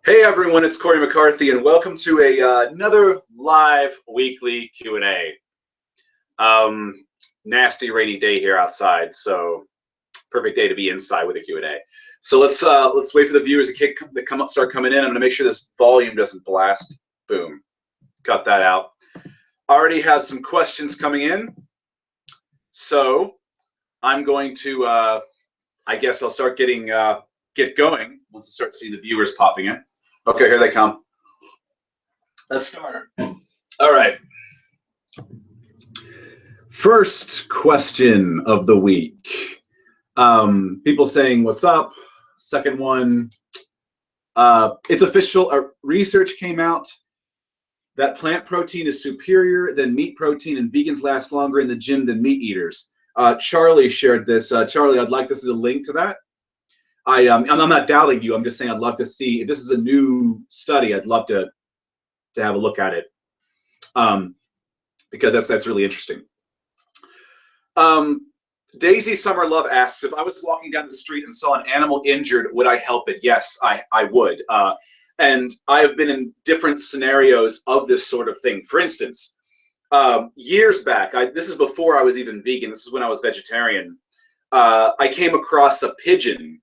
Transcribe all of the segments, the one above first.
Hey everyone, it's Cory McCarthy, and welcome to another live weekly Q&A. Nasty rainy day here outside, so perfect day to be inside with a Q&A. So let's wait for the viewers to start coming in. I'm gonna make sure this volume doesn't blast. Boom, cut that out. Already have some questions coming in, so I'm going to I guess I'll start get going once I start seeing the viewers popping in. Okay, here they come. Let's start. All right. First question of the week. People saying, what's up? Second one, it's official. Research came out that plant protein is superior than meat protein, and vegans last longer in the gym than meat eaters. Charlie shared this. Charlie, I'd like to see the link to that. I'm not doubting you. I'm just saying I'd love to see if this is a new study. I'd love to have a look at it, because that's really interesting. Daisy Summer Love asks, if I was walking down the street and saw an animal injured, would I help it? Yes, I would. And I have been in different scenarios of this sort of thing. For instance, years back, this is before I was even vegan. This is when I was vegetarian. I came across a pigeon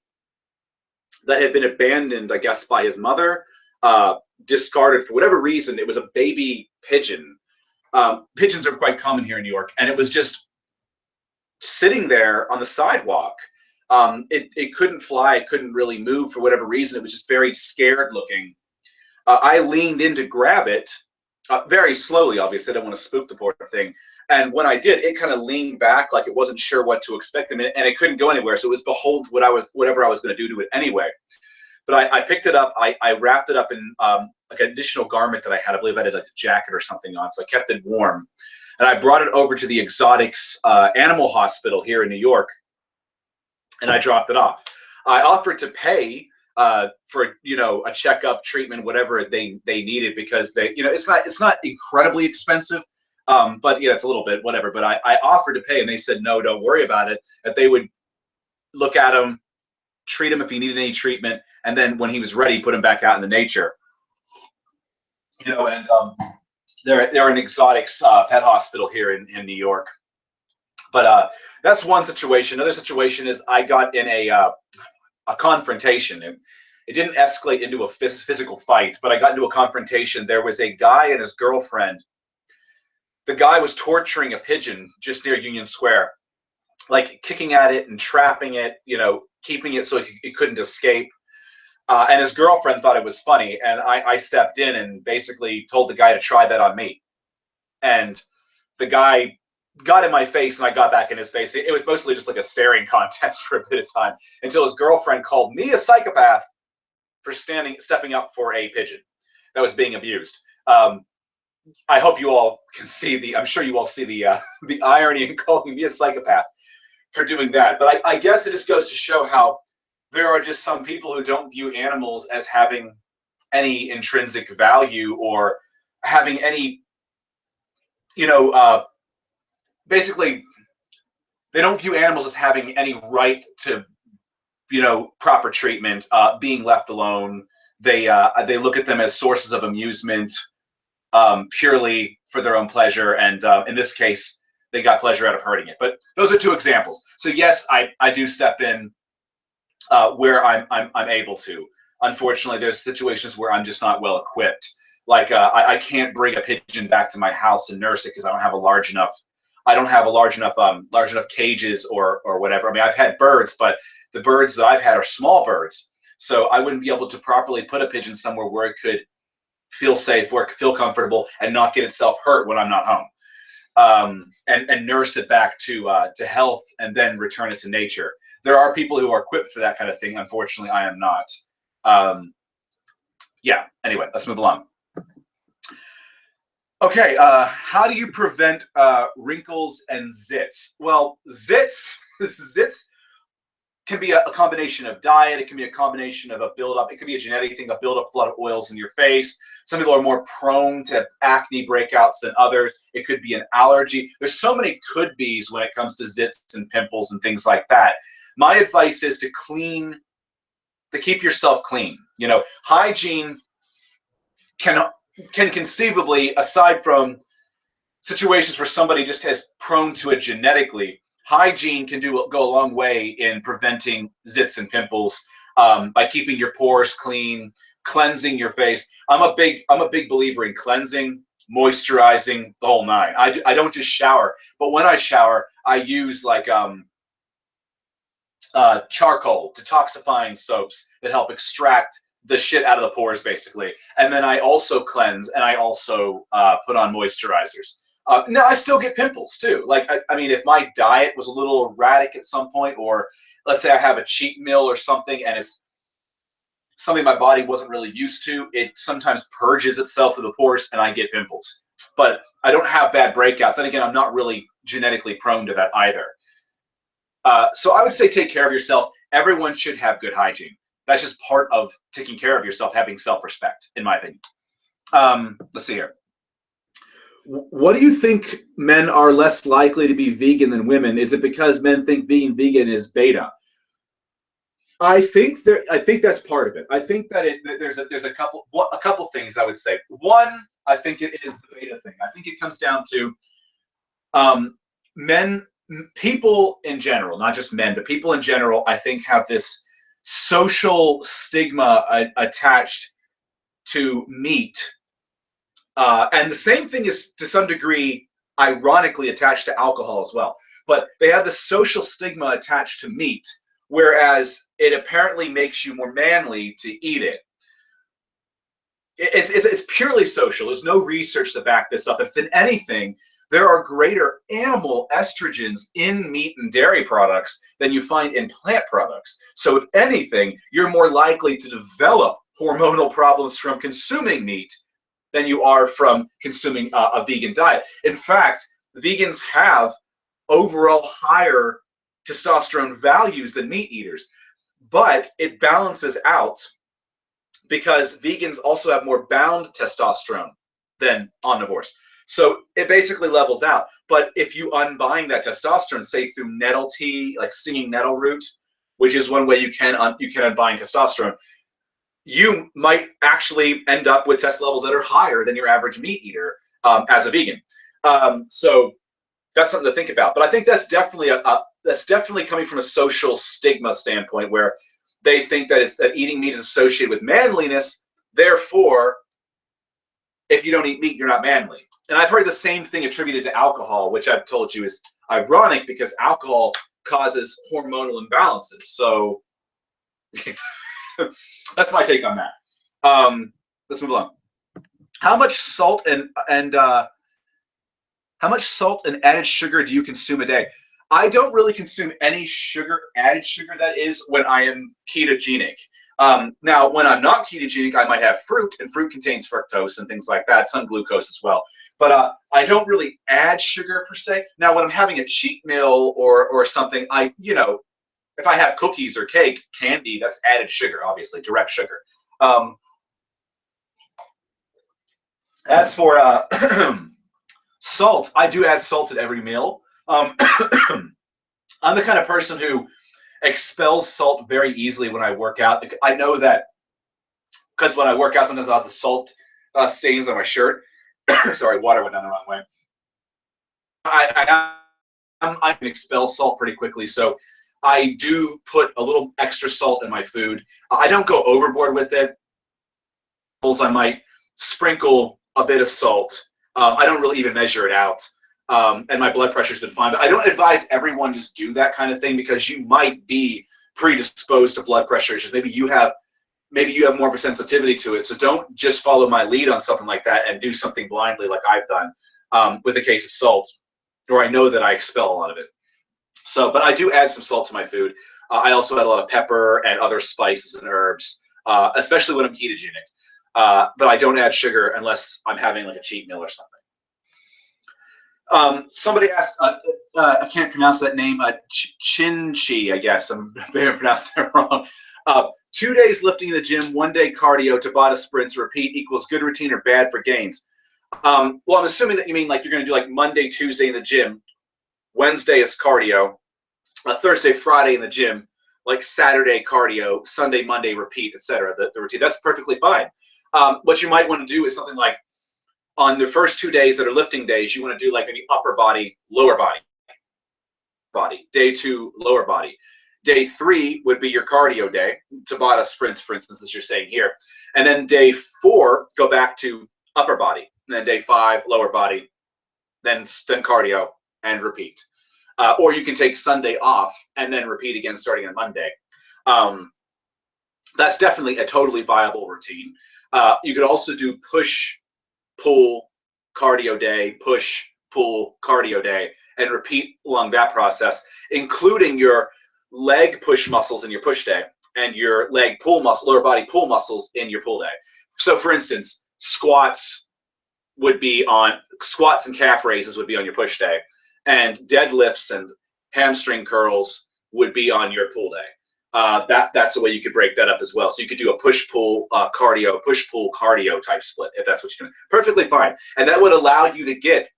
that had been abandoned, I guess, by his mother, discarded for whatever reason. It was a baby pigeon. Pigeons are quite common here in New York, and it was just sitting there on the sidewalk. It couldn't fly, it couldn't really move for whatever reason. It was just very scared looking. I leaned in to grab it, very slowly, obviously. I don't want to spook the poor thing. And when I did, it kind of leaned back like it wasn't sure what to expect, and it couldn't go anywhere. So it was beholden whatever I was going to do to it anyway. But I picked it up, I wrapped it up in like an additional garment that I had. I believe I had like a jacket or something on, so I kept it warm. And I brought it over to the Exotics Animal Hospital here in New York, and I dropped it off. I offered to pay for a checkup, treatment, whatever they needed, because it's not incredibly expensive, but it's a little bit whatever. But I offered to pay, and they said no, don't worry about it. That they would look at him, treat him if he needed any treatment, and then when he was ready, put him back out into nature. And they're an Exotics pet hospital here in New York. But that's one situation. Another situation is I got in a confrontation. It didn't escalate into a physical fight, but I got into a confrontation. There was a guy and his girlfriend. The guy was torturing a pigeon just near Union Square, like kicking at it and trapping it, keeping it so it couldn't escape. And his girlfriend thought it was funny, and I stepped in and basically told the guy to try that on me. And the guy got in my face, and I got back in his face. It was mostly just like a staring contest for a bit of time, until his girlfriend called me a psychopath for stepping up for a pigeon that was being abused. I hope you all can see I'm sure you all see the irony in calling me a psychopath for doing that. But I guess it just goes to show how there are just some people who don't view animals as having any intrinsic value, or having any, basically, they don't view animals as having any right to, proper treatment, being left alone. They look at them as sources of amusement, purely for their own pleasure, and in this case, they got pleasure out of hurting it. But those are two examples. So yes, I do step in where I'm able to. Unfortunately, there's situations where I'm just not well equipped. Like I can't bring a pigeon back to my house and nurse it because I don't have a large enough cages or whatever. I mean, I've had birds, but the birds that I've had are small birds, so I wouldn't be able to properly put a pigeon somewhere where it could feel safe, where it could feel comfortable, and not get itself hurt when I'm not home. And nurse it back to health, and then return it to nature. There are people who are equipped for that kind of thing. Unfortunately, I am not. Yeah, anyway, let's move along. Okay, how do you prevent wrinkles and zits? Well, zits can be a combination of diet. It can be a combination of a buildup. It could be a genetic thing, a buildup of a lot of oils in your face. Some people are more prone to acne breakouts than others. It could be an allergy. There's so many could-bes when it comes to zits and pimples and things like that. My advice is to clean to keep yourself clean. You know, hygiene can conceivably, aside from situations where somebody just has prone to it genetically, hygiene can go a long way in preventing zits and pimples, by keeping your pores clean, cleansing your face. I'm a big believer in cleansing, moisturizing, the whole nine. I don't just shower, but when I shower, I use like charcoal detoxifying soaps that help extract the shit out of the pores, basically. And then I also cleanse, and I also put on moisturizers. Now, I still get pimples too. Like, I mean, if my diet was a little erratic at some point, or let's say I have a cheat meal or something, and it's something my body wasn't really used to, it sometimes purges itself through the pores, and I get pimples. But I don't have bad breakouts. And again, I'm not really genetically prone to that either. So I would say take care of yourself. Everyone should have good hygiene. That's just part of taking care of yourself, having self-respect, in my opinion. Let's see here. What do you think men are less likely to be vegan than women? Is it because men think being vegan is beta? I think that's part of it. I think that there's a couple things I would say. One, I think it is the beta thing. I think it comes down to people in general, not just men, but people in general, I think have this social stigma attached to meat. And the same thing is, to some degree, ironically attached to alcohol as well. But they have the social stigma attached to meat, whereas it apparently makes you more manly to eat it. It's purely social. There's no research to back this up. If anything, there are greater animal estrogens in meat and dairy products than you find in plant products. So if anything, you're more likely to develop hormonal problems from consuming meat than you are from consuming a vegan diet. In fact, vegans have overall higher testosterone values than meat eaters, but it balances out because vegans also have more bound testosterone than omnivores. So it basically levels out. But if you unbind that testosterone, say through nettle tea, like stinging nettle root, which is one way you can unbind testosterone, you might actually end up with test levels that are higher than your average meat eater as a vegan. So that's something to think about. But I think that's definitely coming from a social stigma standpoint, where they think that eating meat is associated with manliness. Therefore, if you don't eat meat, you're not manly. And I've heard the same thing attributed to alcohol, which I've told you is ironic because alcohol causes hormonal imbalances. So that's my take on that. Let's move along. How much salt and added sugar do you consume a day? I don't really consume any added sugar, that is, when I am ketogenic. Now, when I'm not ketogenic, I might have fruit, and fruit contains fructose and things like that, some glucose as well. But I don't really add sugar per se. Now, when I'm having a cheat meal or something, if I have cookies or cake, candy, that's added sugar, obviously, direct sugar. As for salt, I do add salt at every meal. I'm the kind of person who expels salt very easily when I work out. I know that because when I work out, sometimes I'll have the salt stains on my shirt. Sorry, water went down the wrong way. I can expel salt pretty quickly, so I do put a little extra salt in my food. I don't go overboard with it. I might sprinkle a bit of salt. I don't really even measure it out. And my blood pressure's been fine. But I don't advise everyone just do that kind of thing, because you might be predisposed to blood pressure issues. Maybe you have more of a sensitivity to it. So don't just follow my lead on something like that and do something blindly like I've done with a case of salt, or I know that I expel a lot of it. So, but I do add some salt to my food. I also add a lot of pepper and other spices and herbs, especially when I'm ketogenic. But I don't add sugar unless I'm having like a cheat meal or something. Somebody asked, I can't pronounce that name, Chinchi, I guess. I may have pronounced that wrong. 2 days lifting in the gym, 1 day cardio, Tabata sprints, repeat equals good routine or bad for gains. Well, I'm assuming that you mean like you're going to do like Monday, Tuesday in the gym, Wednesday is cardio, Thursday, Friday in the gym, like Saturday cardio, Sunday, Monday repeat, etc. The routine, that's perfectly fine. What you might want to do is something like on the first 2 days that are lifting days, you want to do like maybe upper body, lower body. Day 2, lower body. Day 3 would be your cardio day, Tabata sprints, for instance, as you're saying here. And then day 4, go back to upper body. And then day 5, lower body, then cardio and repeat. Or you can take Sunday off and then repeat again starting on Monday. That's definitely a totally viable routine. You could also do push, pull, cardio day, push, pull, cardio day, and repeat along that process, including your leg push muscles in your push day and your leg pull muscle, lower body pull muscles in your pull day. So for instance, squats and calf raises would be on your push day, and deadlifts and hamstring curls would be on your pull day. That's the way you could break that up as well. So you could do a push-pull cardio, push-pull cardio type split if that's what you're doing. Perfectly fine. And that would allow you to get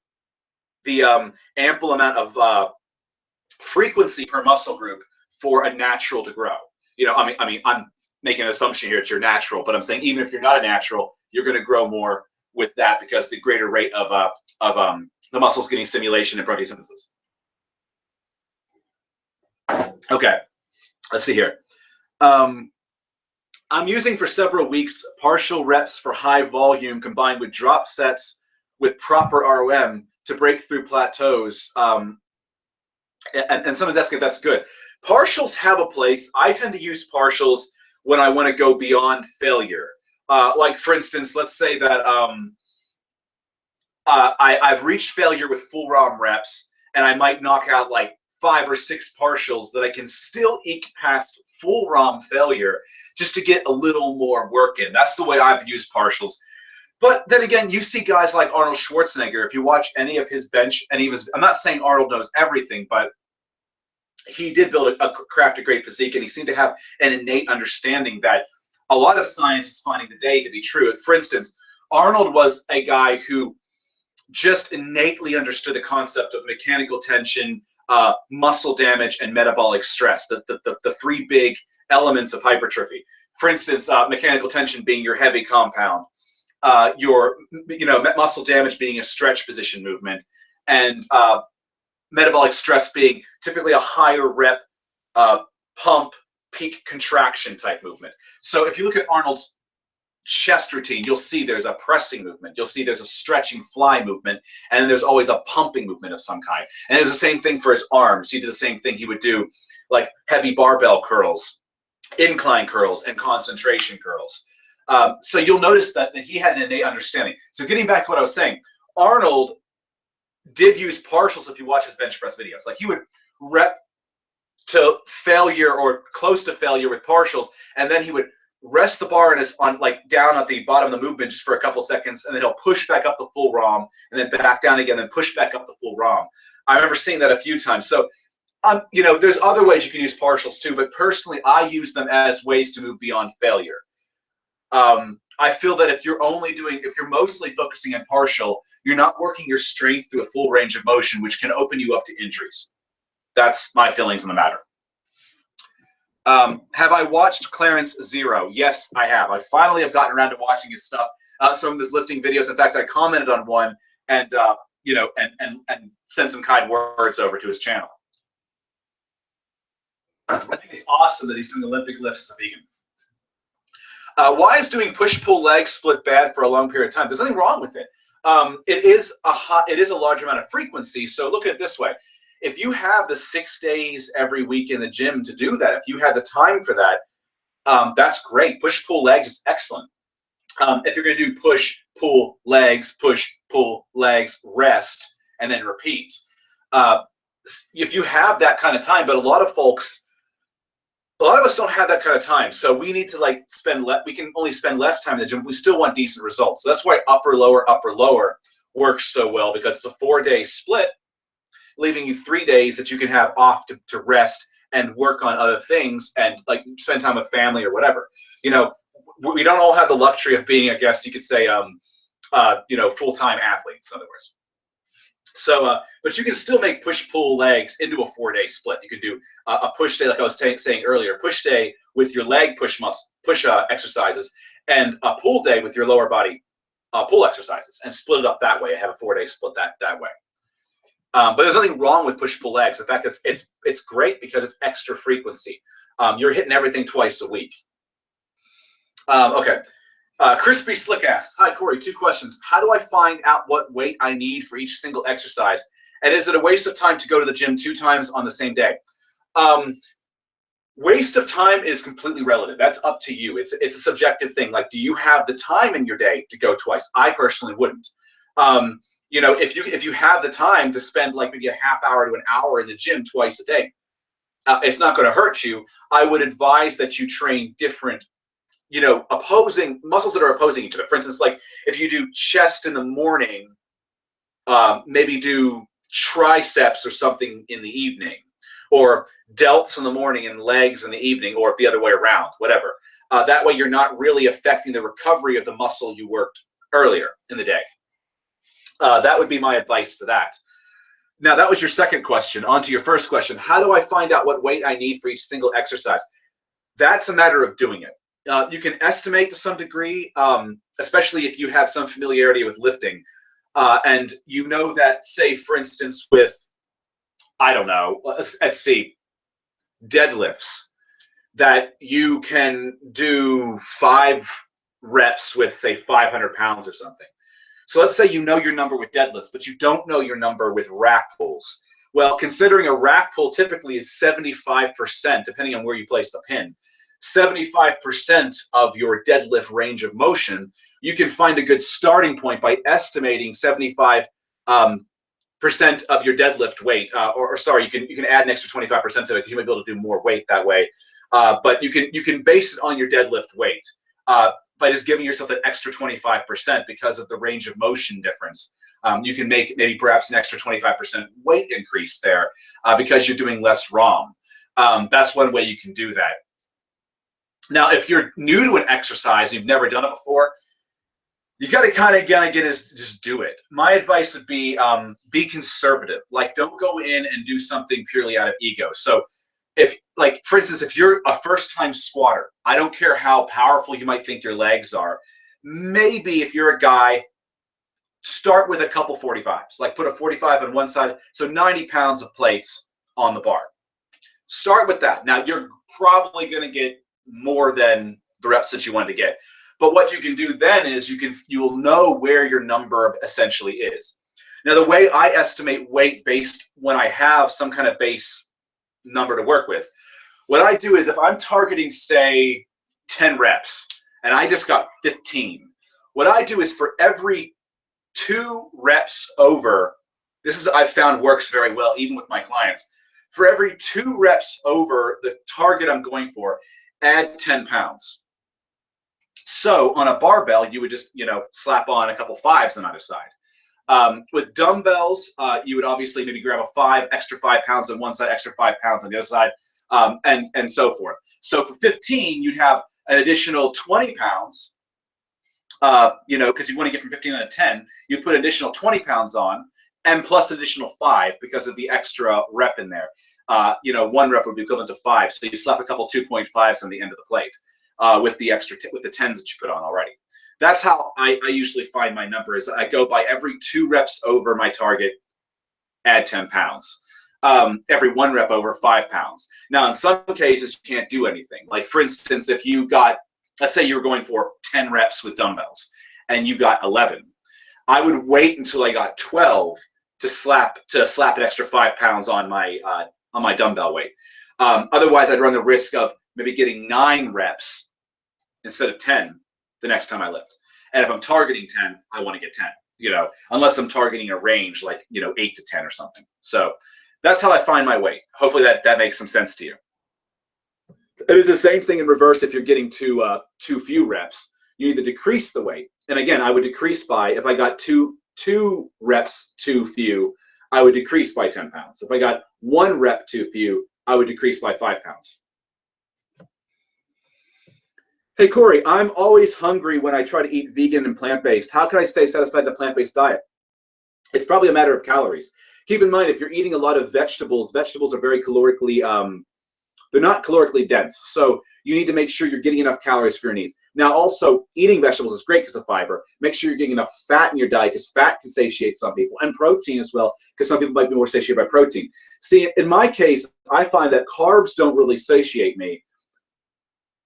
the ample amount of frequency per muscle group for a natural to grow. You know, I mean, I'm making an assumption here that you're natural, but I'm saying even if you're not a natural, you're going to grow more with that because the greater rate of the muscles getting stimulation and protein synthesis. Okay, let's see here. I'm using for several weeks partial reps for high volume combined with drop sets with proper ROM to break through plateaus. And someone's asking if that's good. Partials have a place. I tend to use partials when I want to go beyond failure. Like for instance, let's say that I've reached failure with full ROM reps, and I might knock out like 5 or 6 partials that I can still eke past full ROM failure just to get a little more work in. That's the way I've used partials. But then again, you see guys like Arnold Schwarzenegger. If you watch any of his bench, and I'm not saying Arnold knows everything, but he did craft a great physique, and he seemed to have an innate understanding that a lot of science is finding today to be true. For instance, Arnold was a guy who just innately understood the concept of mechanical tension, muscle damage, and metabolic stress, the 3 big elements of hypertrophy. For instance, mechanical tension being your heavy compound, your muscle damage being a stretch position movement, and metabolic stress being typically a higher rep pump peak contraction type movement. So if you look at Arnold's chest routine, you'll see there's a pressing movement, you'll see there's a stretching fly movement, and then there's always a pumping movement of some kind. And there's the same thing for his arms. He did the same thing. He would do like heavy barbell curls, incline curls, and concentration curls. So you'll notice that he had an innate understanding. So getting back to what I was saying, Arnold did use partials. If you watch his bench press videos, like he would rep to failure or close to failure with partials, and then he would rest the bar down at the bottom of the movement just for a couple seconds, and then he'll push back up the full ROM, and then back down again, and push back up the full ROM. I remember seeing that a few times. So, there's other ways you can use partials too, but personally, I use them as ways to move beyond failure. I feel that if you're mostly focusing on partial, you're not working your strength through a full range of motion, which can open you up to injuries. That's my feelings on the matter. Have I watched Clarence Zero? Yes, I have. I finally have gotten around to watching his stuff. Some of his lifting videos. In fact, I commented on one and sent some kind words over to his channel. I think it's awesome that he's doing Olympic lifts as a vegan. Why is doing push-pull leg split bad for a long period of time? There's nothing wrong with it. It is a large amount of frequency. So look at it this way. If you have the 6 days every week in the gym to do that, if you have the time for that, that's great. Push-pull legs is excellent. If you're going to do push-pull legs, rest, and then repeat. If you have that kind of time, but a lot of us don't have that kind of time. So we need to we can only spend less time in the gym. We still want decent results. So that's why upper, lower works so well, because it's a 4-day split, leaving you 3 days that you can have off to rest and work on other things and spend time with family or whatever. We don't all have the luxury of being, I guess you could say, full-time athletes, in other words. So, but you can still make push-pull legs into a 4-day split. You can do a push day, like I was saying earlier, push day with your leg push exercises, and a pull day with your lower body pull exercises, and split it up that way. I have a 4-day split that way. But there's nothing wrong with push-pull legs. In fact, it's great because it's extra frequency. You're hitting everything twice a week. Okay. Crispy Slick asks, hi, Cory, 2 questions. How do I find out what weight I need for each single exercise? And is it a waste of time to go to the gym 2 times on the same day? Waste of time is completely relative. That's up to you. It's a subjective thing. Like, do you have the time in your day to go twice? I personally wouldn't. You know, if you have the time to spend like maybe a half hour to an hour in the gym twice a day, it's not going to hurt you. I would advise that you train different, you know, opposing muscles that are opposing each other. For instance, like if you do chest in the morning, maybe do triceps or something in the evening, or delts in the morning and legs in the evening, or the other way around, whatever. That way you're not really affecting the recovery of the muscle you worked earlier in the day. That would be my advice for that. Now, that was your second question. On to your first question. How do I find out what weight I need for each single exercise? That's a matter of doing it. You can estimate to some degree, especially if you have some familiarity with lifting. And you know that, say, for instance, with, I don't know, let's see, deadlifts, that you can do 5 reps with, say, 500 pounds or something. So let's say you know your number with deadlifts, but you don't know your number with rack pulls. Well, considering a rack pull typically is 75%, depending on where you place the pin, 75% of your deadlift range of motion, you can find a good starting point by estimating 75% of your deadlift weight. Or sorry, you can add an extra 25% to it because you might be able to do more weight that way. But you can base it on your deadlift weight. By just giving yourself that extra 25% because of the range of motion difference. You can make maybe perhaps an extra 25% weight increase there because you're doing less ROM. That's one way you can do that. Now, if you're new to an exercise, you've never done it before, you got to kind of just do it. My advice would be conservative. Like, don't go in and do something purely out of ego. So if, like, for instance, if you're a first-time squatter, I don't care how powerful you might think your legs are. Maybe if you're a guy, start with a couple 45s. Like, put a 45 on one side, so 90 pounds of plates on the bar. Start with that. Now, you're probably going to get more than the reps that you want to get. But what you can do then is you will know where your number essentially is. Now, the way I estimate weight based when I have some kind of base number to work with, what I do is if I'm targeting, say, 10 reps and I just got 15, what I do is for every 2 reps over, this is, I've found works very well even with my clients, for every 2 reps over the target I'm going for, add 10 pounds. So on a barbell, you would just, you know, slap on a couple 5s on either side. With dumbbells, you would obviously maybe grab a extra 5 pounds on one side, extra 5 pounds on the other side, and so forth. So for 15, you'd have an additional 20 pounds, you know, because you want to get from 15 to 10, you put an additional 20 pounds on, and plus an additional 5 because of the extra rep in there. You know, 1 rep would be equivalent to 5, so you slap a couple 2.5s on the end of the plate with the extra with the 10s that you put on already. That's how I usually find my number. Is I go by every 2 reps over my target, add 10 pounds. Every 1 rep over, 5 pounds. Now, in some cases, you can't do anything. Like, for instance, if you got, let's say you were going for 10 reps with dumbbells and you got 11, I would wait until I got 12 to slap an extra 5 pounds on my dumbbell weight. Otherwise, I'd run the risk of maybe getting 9 reps instead of 10 the next time I lift. And if I'm targeting 10, I want to get 10, you know, unless I'm targeting a range like, you know, 8 to 10 or something. So that's how I find my weight. Hopefully that makes some sense to you. It is the same thing in reverse. If you're getting too few reps, you either decrease the weight. And again, I would decrease by, if I got two reps too few, I would decrease by 10 pounds. If I got 1 rep too few, I would decrease by 5 pounds. Hey, Cory, I'm always hungry when I try to eat vegan and plant-based. How can I stay satisfied with a plant-based diet? It's probably a matter of calories. Keep in mind, if you're eating a lot of vegetables, vegetables are very calorically, they're not calorically dense. So you need to make sure you're getting enough calories for your needs. Now, also, eating vegetables is great because of fiber. Make sure you're getting enough fat in your diet, because fat can satiate some people, and protein as well, because some people might be more satiated by protein. See, in my case, I find that carbs don't really satiate me.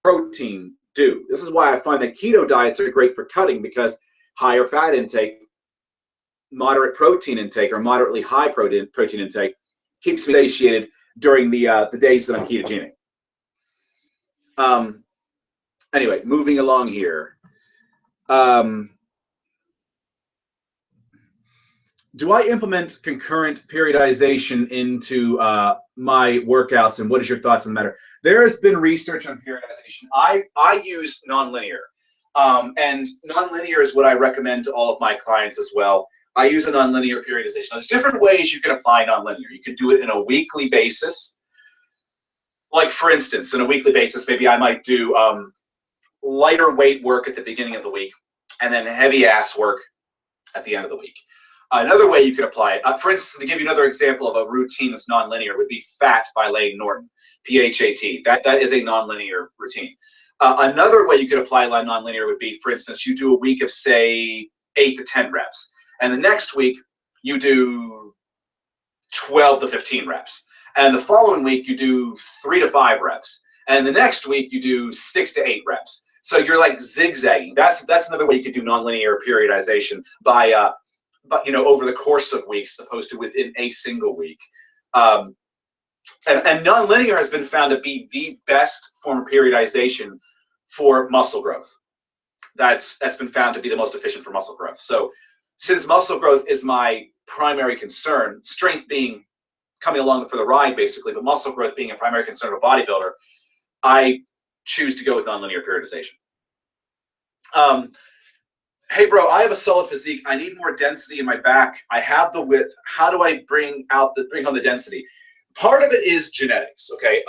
Protein do. This is why I find that keto diets are great for cutting, because higher fat intake, moderate protein intake, or moderately high protein intake keeps me satiated during the days that I'm ketogenic. Anyway, moving along here. Do I implement concurrent periodization into my workouts, and what is your thoughts on the matter? There has been research on periodization. I use nonlinear, and nonlinear is what I recommend to all of my clients as well. I use a nonlinear periodization. There's different ways you can apply nonlinear. You could do it in a weekly basis. Like, for instance, on a weekly basis, maybe I might do lighter weight work at the beginning of the week, and then heavy ass work at the end of the week. Another way you could apply it, for instance, to give you another example of a routine that's nonlinear, would be FAT by Lane Norton, P-H-A-T. That is a nonlinear routine. Another way you could apply nonlinear would be, for instance, you do a week of, say, 8 to 10 reps, and the next week you do 12 to 15 reps, and the following week you do 3 to 5 reps, and the next week you do 6 to 8 reps. So you're like zigzagging. That's another way you could do nonlinear periodization by but over the course of weeks, opposed to within a single week. And nonlinear has been found to be the best form of periodization for muscle growth. That's been found to be the most efficient for muscle growth. So since muscle growth is my primary concern, strength being coming along for the ride basically, but muscle growth being a primary concern of a bodybuilder, I choose to go with nonlinear periodization. Hey bro, I have a solid physique. I need more density in my back. I have the width. How do I bring home the density? Part of it is genetics. Okay,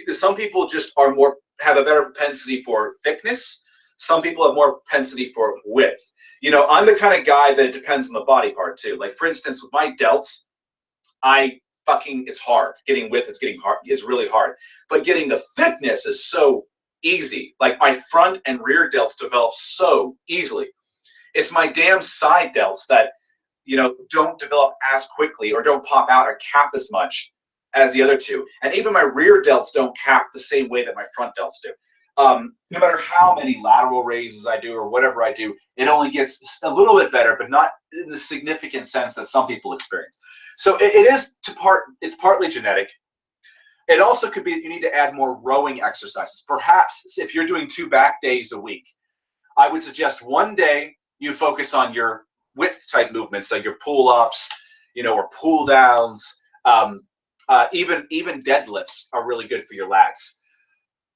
some people just have a better propensity for thickness. Some people have more propensity for width. I'm the kind of guy that it depends on the body part too. Like, for instance, with my delts, it's hard. Getting width is really hard. But getting the thickness is so easy. Like, my front and rear delts develop so easily. It's my damn side delts that, don't develop as quickly, or don't pop out or cap as much as the other two. And even my rear delts don't cap the same way that my front delts do. No matter how many lateral raises I do or whatever I do, it only gets a little bit better, but not in the significant sense that some people experience. So it's partly genetic. It also could be that you need to add more rowing exercises. Perhaps if you're doing 2 back days a week, I would suggest one day you focus on your width type movements, like your pull-ups, or pull downs. Even deadlifts are really good for your lats.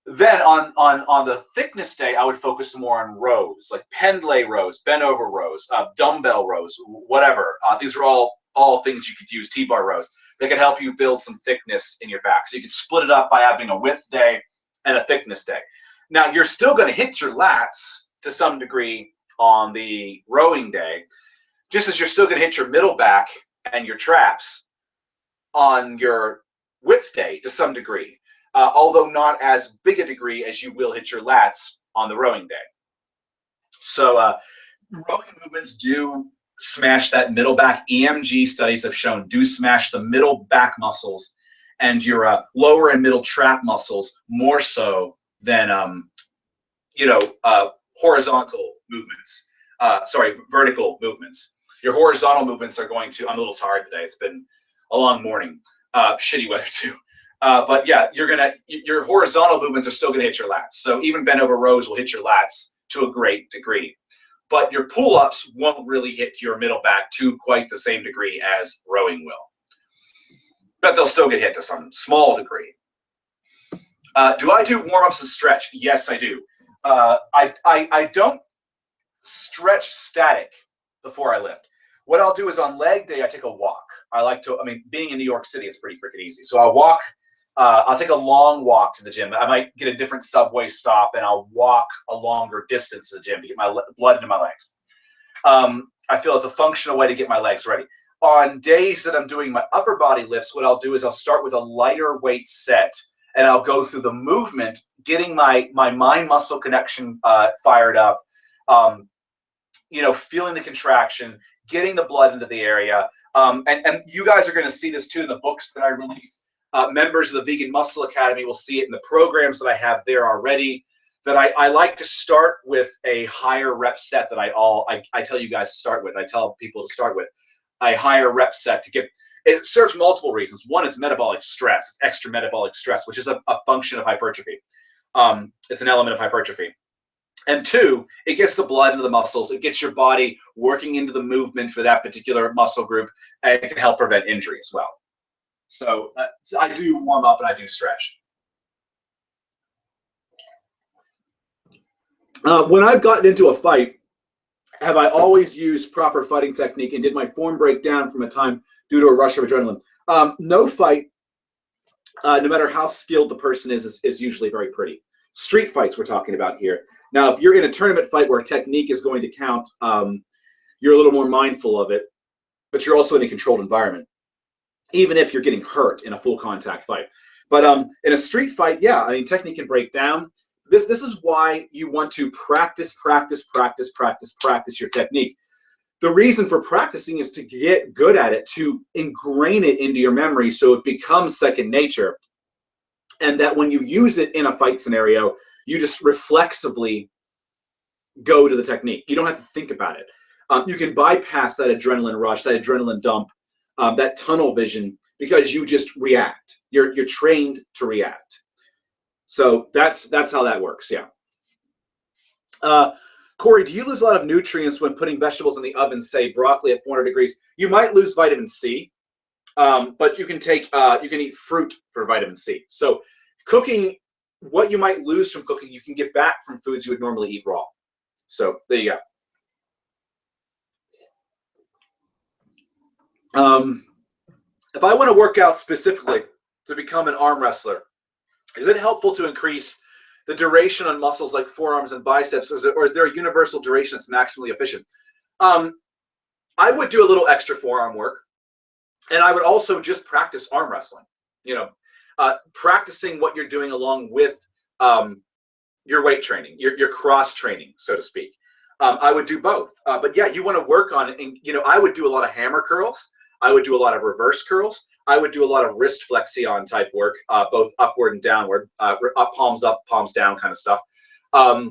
Then on the thickness day, I would focus more on rows, like pendlay rows, bent over rows, dumbbell rows, whatever. These are all things you could use, T-bar rows. They can help you build some thickness in your back. So you can split it up by having a width day and a thickness day. Now, you're still going to hit your lats to some degree on the rowing day, just as you're still going to hit your middle back and your traps on your width day to some degree, although not as big a degree as you will hit your lats on the rowing day. So rowing movements do smash that middle back. EMG studies have shown do smash the middle back muscles and your lower and middle trap muscles more so than horizontal movements. Vertical movements. Your horizontal movements are going to, I'm a little tired today. It's been a long morning. Shitty weather too. But yeah, your horizontal movements are still gonna hit your lats. So even bent over rows will hit your lats to a great degree. But your pull-ups won't really hit your middle back to quite the same degree as rowing will. But they'll still get hit to some small degree. Do I do warm-ups and stretch? Yes, I do. I don't stretch static before I lift. What I'll do is on leg day, I take a walk. Being in New York City, it's pretty freaking easy. So I'll walk, I'll take a long walk to the gym. I might get a different subway stop and I'll walk a longer distance to the gym to get my blood into my legs. I feel it's a functional way to get my legs ready. on days that I'm doing my upper body lifts, what I'll do is I'll start with a lighter weight set, and I'll go through the movement, getting my mind muscle connection fired up, feeling the contraction, getting the blood into the area. And you guys are going to see this too in the books that I release. Members of the Vegan Muscle Academy will see it in the programs that I have there already. That I like to start with a higher rep set that I tell you guys to start with. I tell people to start with a higher rep set to get. It serves multiple reasons. One is metabolic stress. It's extra metabolic stress, which is a function of hypertrophy. It's an element of hypertrophy. And two, it gets the blood into the muscles. It gets your body working into the movement for that particular muscle group, and it can help prevent injury as well. So I do warm up and I do stretch. When I've gotten into a fight, have I always used proper fighting technique, and did my form break down from a time due to a rush of adrenaline? No fight, no matter how skilled the person is usually very pretty. Street fights we're talking about here. Now, if you're in a tournament fight where technique is going to count, you're a little more mindful of it, but you're also in a controlled environment, even if you're getting hurt in a full contact fight. But in a street fight, yeah, I mean, technique can break down. This is why you want to practice your technique. The reason for practicing is to get good at it, to ingrain it into your memory so it becomes second nature. And that when you use it in a fight scenario, you just reflexively go to the technique. You don't have to think about it. You can bypass that adrenaline rush, that adrenaline dump, that tunnel vision, because you just react. You're trained to react. So that's how that works. Yeah. Cory, do you lose a lot of nutrients when putting vegetables in the oven, say broccoli at 400 degrees? You might lose vitamin C, but you can eat fruit for vitamin C. So cooking, what you might lose from cooking, you can get back from foods you would normally eat raw. So there you go. If I want to work out specifically to become an arm wrestler, is it helpful to increase the duration on muscles like forearms and biceps, or is there a universal duration that's maximally efficient? I would do a little extra forearm work, and I would also just practice arm wrestling. Practicing what you're doing along with your weight training, your cross training, so to speak. I would do both. But yeah, you want to work on it. And, I would do a lot of hammer curls. I would do a lot of reverse curls. I would do a lot of wrist flexion type work, both upward and downward, up, palms down kind of stuff. I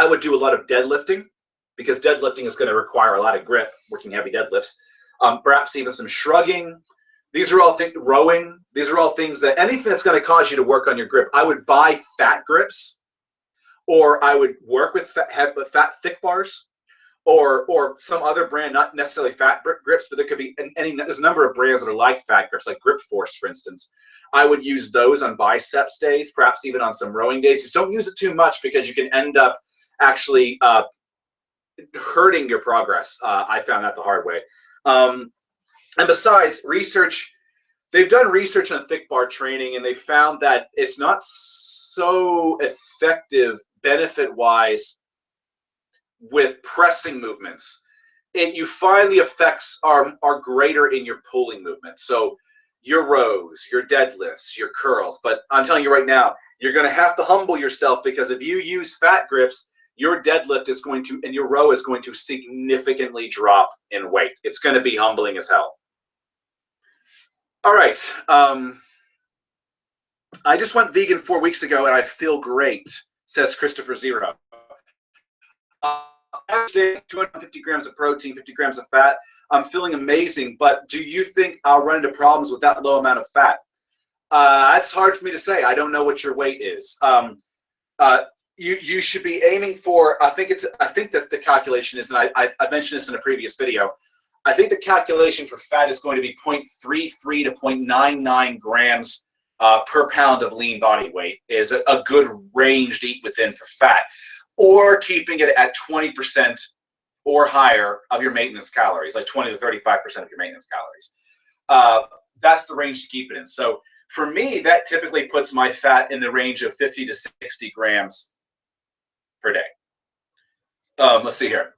would do a lot of deadlifting, because deadlifting is going to require a lot of grip, working heavy deadlifts. Perhaps even some shrugging. These are all things, rowing. These are all things that, anything that's going to cause you to work on your grip. I would buy fat grips, or I would work with fat thick bars, or some other brand, not necessarily fat grips, but there could be there's a number of brands that are like fat grips, like Grip Force, for instance. I would use those on biceps days, perhaps even on some rowing days. Just don't use it too much, because you can end up actually hurting your progress. I found that the hard way. And besides, they've done research on thick bar training, and they found that it's not so effective benefit-wise with pressing movements. You find the effects are greater in your pulling movements. So your rows, your deadlifts, your curls. But I'm telling you right now, you're going to have to humble yourself, because if you use fat grips, your deadlift is going to, and your row is going to significantly drop in weight. It's going to be humbling as hell. All right. I just went vegan 4 weeks ago, and I feel great, says Christopher Zero. 250 grams of protein, 50 grams of fat. I'm feeling amazing, but do you think I'll run into problems with that low amount of fat? That's hard for me to say. I don't know what your weight is. You should be aiming for, I think that the calculation is, and I mentioned this in a previous video, I think the calculation for fat is going to be 0.33 to 0.99 grams per pound of lean body weight is a good range to eat within for fat, or keeping it at 20% or higher of your maintenance calories, like 20 to 35% of your maintenance calories. That's the range to keep it in. So for me, that typically puts my fat in the range of 50 to 60 grams per day. Let's see here.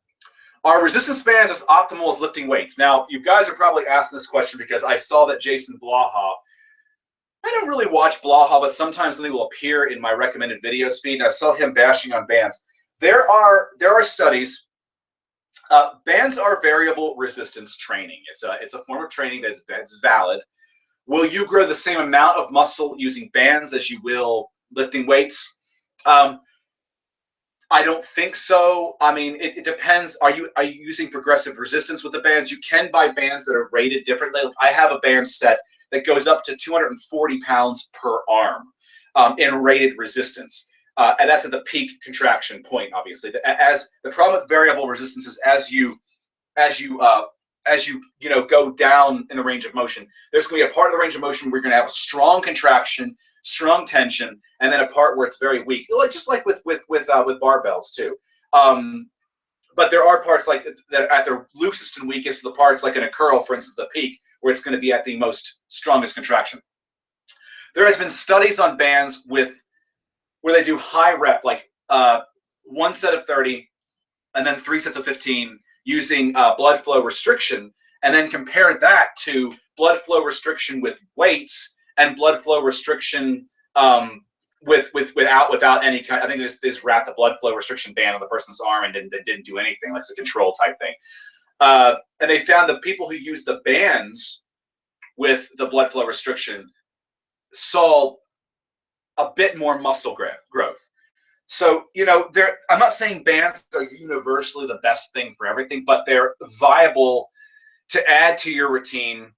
Are resistance bands as optimal as lifting weights? Now, you guys are probably asking this question because I saw that Jason Blaha, I don't really watch Blaha, but sometimes they will appear in my recommended videos feed, and I saw him bashing on bands. There are studies. Bands are variable resistance training. It's a form of training that's valid. Will you grow the same amount of muscle using bands as you will lifting weights? I don't think so. I mean, it depends. Are you using progressive resistance with the bands? You can buy bands that are rated differently. I have a band set that goes up to 240 pounds per arm in rated resistance. And that's at the peak contraction point, obviously. As the problem with variable resistance is as you go down in the range of motion, there's going to be a part of the range of motion where you're going to have a strong contraction, strong tension, and then a part where it's very weak, just like with barbells too. But there are parts like that at their loosest and weakest, the parts like in a curl, for instance, the peak, where it's going to be at the most strongest contraction. There has been studies on bands where they do high rep, like one set of 30 and then 3 sets of 15 using blood flow restriction, and then compare that to blood flow restriction with weights and blood flow restriction without any kind. I think this wrapped the blood flow restriction band on the person's arm and didn't do anything. Like it's a control type thing. And they found the people who used the bands with the blood flow restriction saw a bit more muscle growth. So, I'm not saying bands are universally the best thing for everything, but they're viable to add to your routine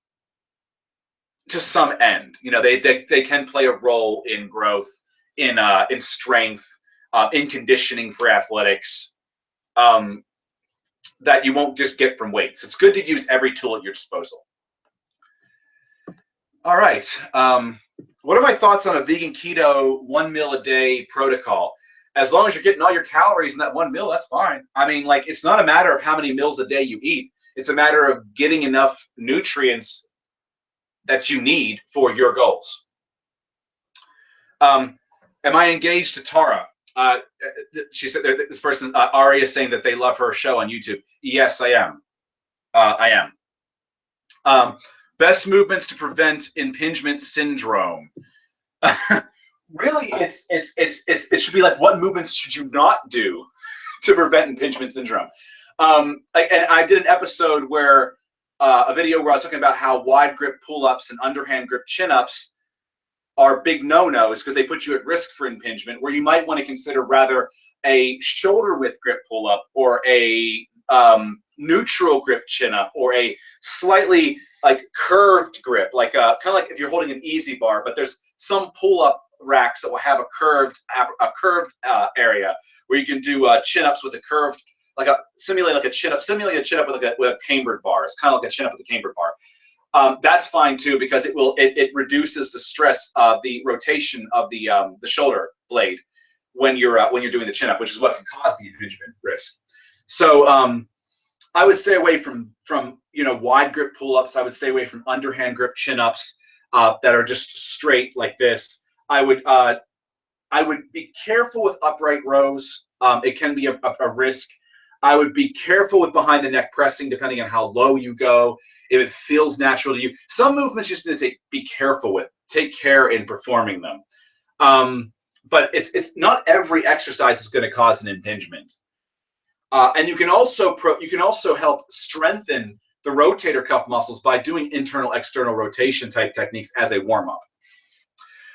to some end. They can play a role in growth, in strength, in conditioning for athletics, that you won't just get from weights. It's good to use every tool at your disposal. All right. What are my thoughts on a vegan keto 1 meal a day protocol? As long as you're getting all your calories in that 1 meal, that's fine. I mean, like, it's not a matter of how many meals a day you eat. It's a matter of getting enough nutrients that you need for your goals. Am I engaged to Tara? She said, this person, Ari, is saying that they love her show on YouTube. Yes, I am. I am. Best movements to prevent impingement syndrome. Really, it should be like, what movements should you not do to prevent impingement syndrome? And I did an episode where a video where I was talking about how wide grip pull-ups and underhand grip chin-ups are big no-nos because they put you at risk for impingement, where you might want to consider rather a shoulder width grip pull-up or a neutral grip chin-up or a slightly like curved grip, like kind of like if you're holding an easy bar, but there's some pull-up racks that will have a curved area where you can do chin-ups with a curved, simulate a chin-up with a cambered bar. It's kind of like a chin-up with a cambered bar. That's fine too, because it reduces the stress of the rotation of the shoulder blade when you're doing the chin-up, which is what can cause the impingement risk. So I would stay away from wide grip pull-ups. I would stay away from underhand grip chin-ups that are just straight like this. I would be careful with upright rows. It can be a risk. I would be careful with behind the neck pressing, depending on how low you go. If it feels natural to you, some movements you just need to be careful with. Take care in performing them. But it's not every exercise is going to cause an impingement. And you can also help strengthen the rotator cuff muscles by doing internal-external rotation type techniques as a warm-up.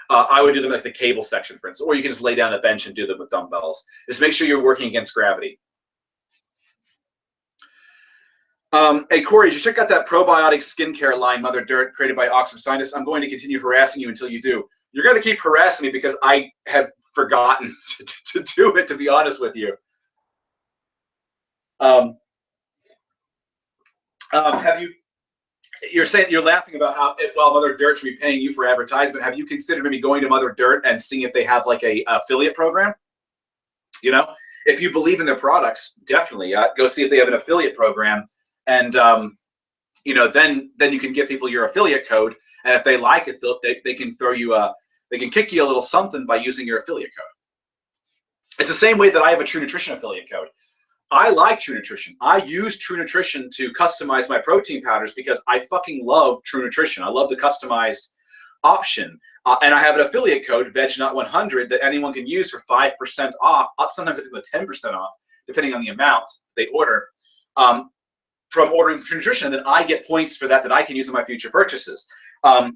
I would do them like the cable section, for instance, or you can just lay down a bench and do them with dumbbells. Just make sure you're working against gravity. Hey, Cory, did you check out that probiotic skincare line, Mother Dirt, created by Oxford scientists? I'm going to continue harassing you until you do. You're going to keep harassing me because I have forgotten to do it, to be honest with you. You're saying you're laughing about how, well, Mother Dirt should be paying you for advertisement. Have you considered maybe going to Mother Dirt and seeing if they have like a affiliate program? If you believe in their products, definitely go see if they have an affiliate program, and then you can give people your affiliate code, and if they like it, they can throw you they can kick you a little something by using your affiliate code. It's the same way that I have a True Nutrition affiliate code. I like True Nutrition. I use True Nutrition to customize my protein powders because I fucking love True Nutrition. I love the customized option. And I have an affiliate code, VegNut100, that anyone can use for 5% off, up sometimes up to 10% off, depending on the amount they order, from ordering True Nutrition. And then I get points for that I can use in my future purchases.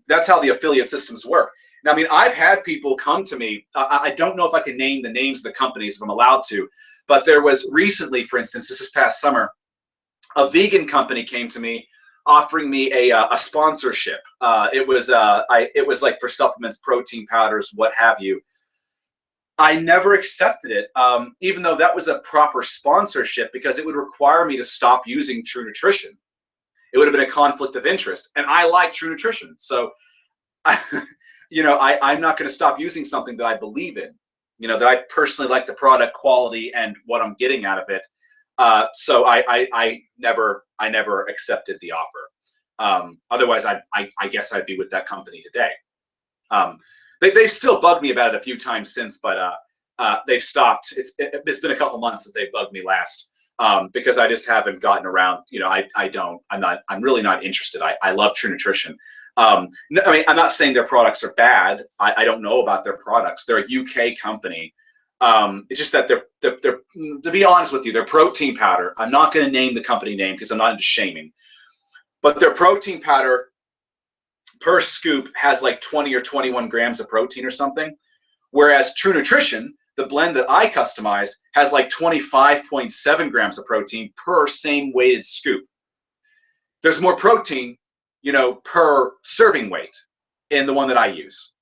That's how the affiliate systems work. Now, I mean, I've had people come to me. I don't know if I can name the names of the companies if I'm allowed to, but there was recently, for instance, this past summer, a vegan company came to me offering me a sponsorship. It was like for supplements, protein powders, what have you. I never accepted it, even though that was a proper sponsorship, because it would require me to stop using True Nutrition. It would have been a conflict of interest, and I like True Nutrition, so I'm not going to stop using something that I believe in, that I personally like the product quality and what I'm getting out of it. So I never accepted the offer. Otherwise, I guess I'd be with that company today. They've still bugged me about it a few times since, but they've stopped. It's been a couple months that they bugged me last, because I just haven't gotten around. I'm really not interested. I love True Nutrition. I mean, I'm not saying their products are bad. I don't know about their products. They're a UK company. It's just that they're, to be honest with you, their protein powder, I'm not going to name the company name because I'm not into shaming, but their protein powder per scoop has like 20 or 21 grams of protein or something. Whereas True Nutrition, the blend that I customize, has like 25.7 grams of protein per same weighted scoop. There's more protein, per serving weight in the one that I use.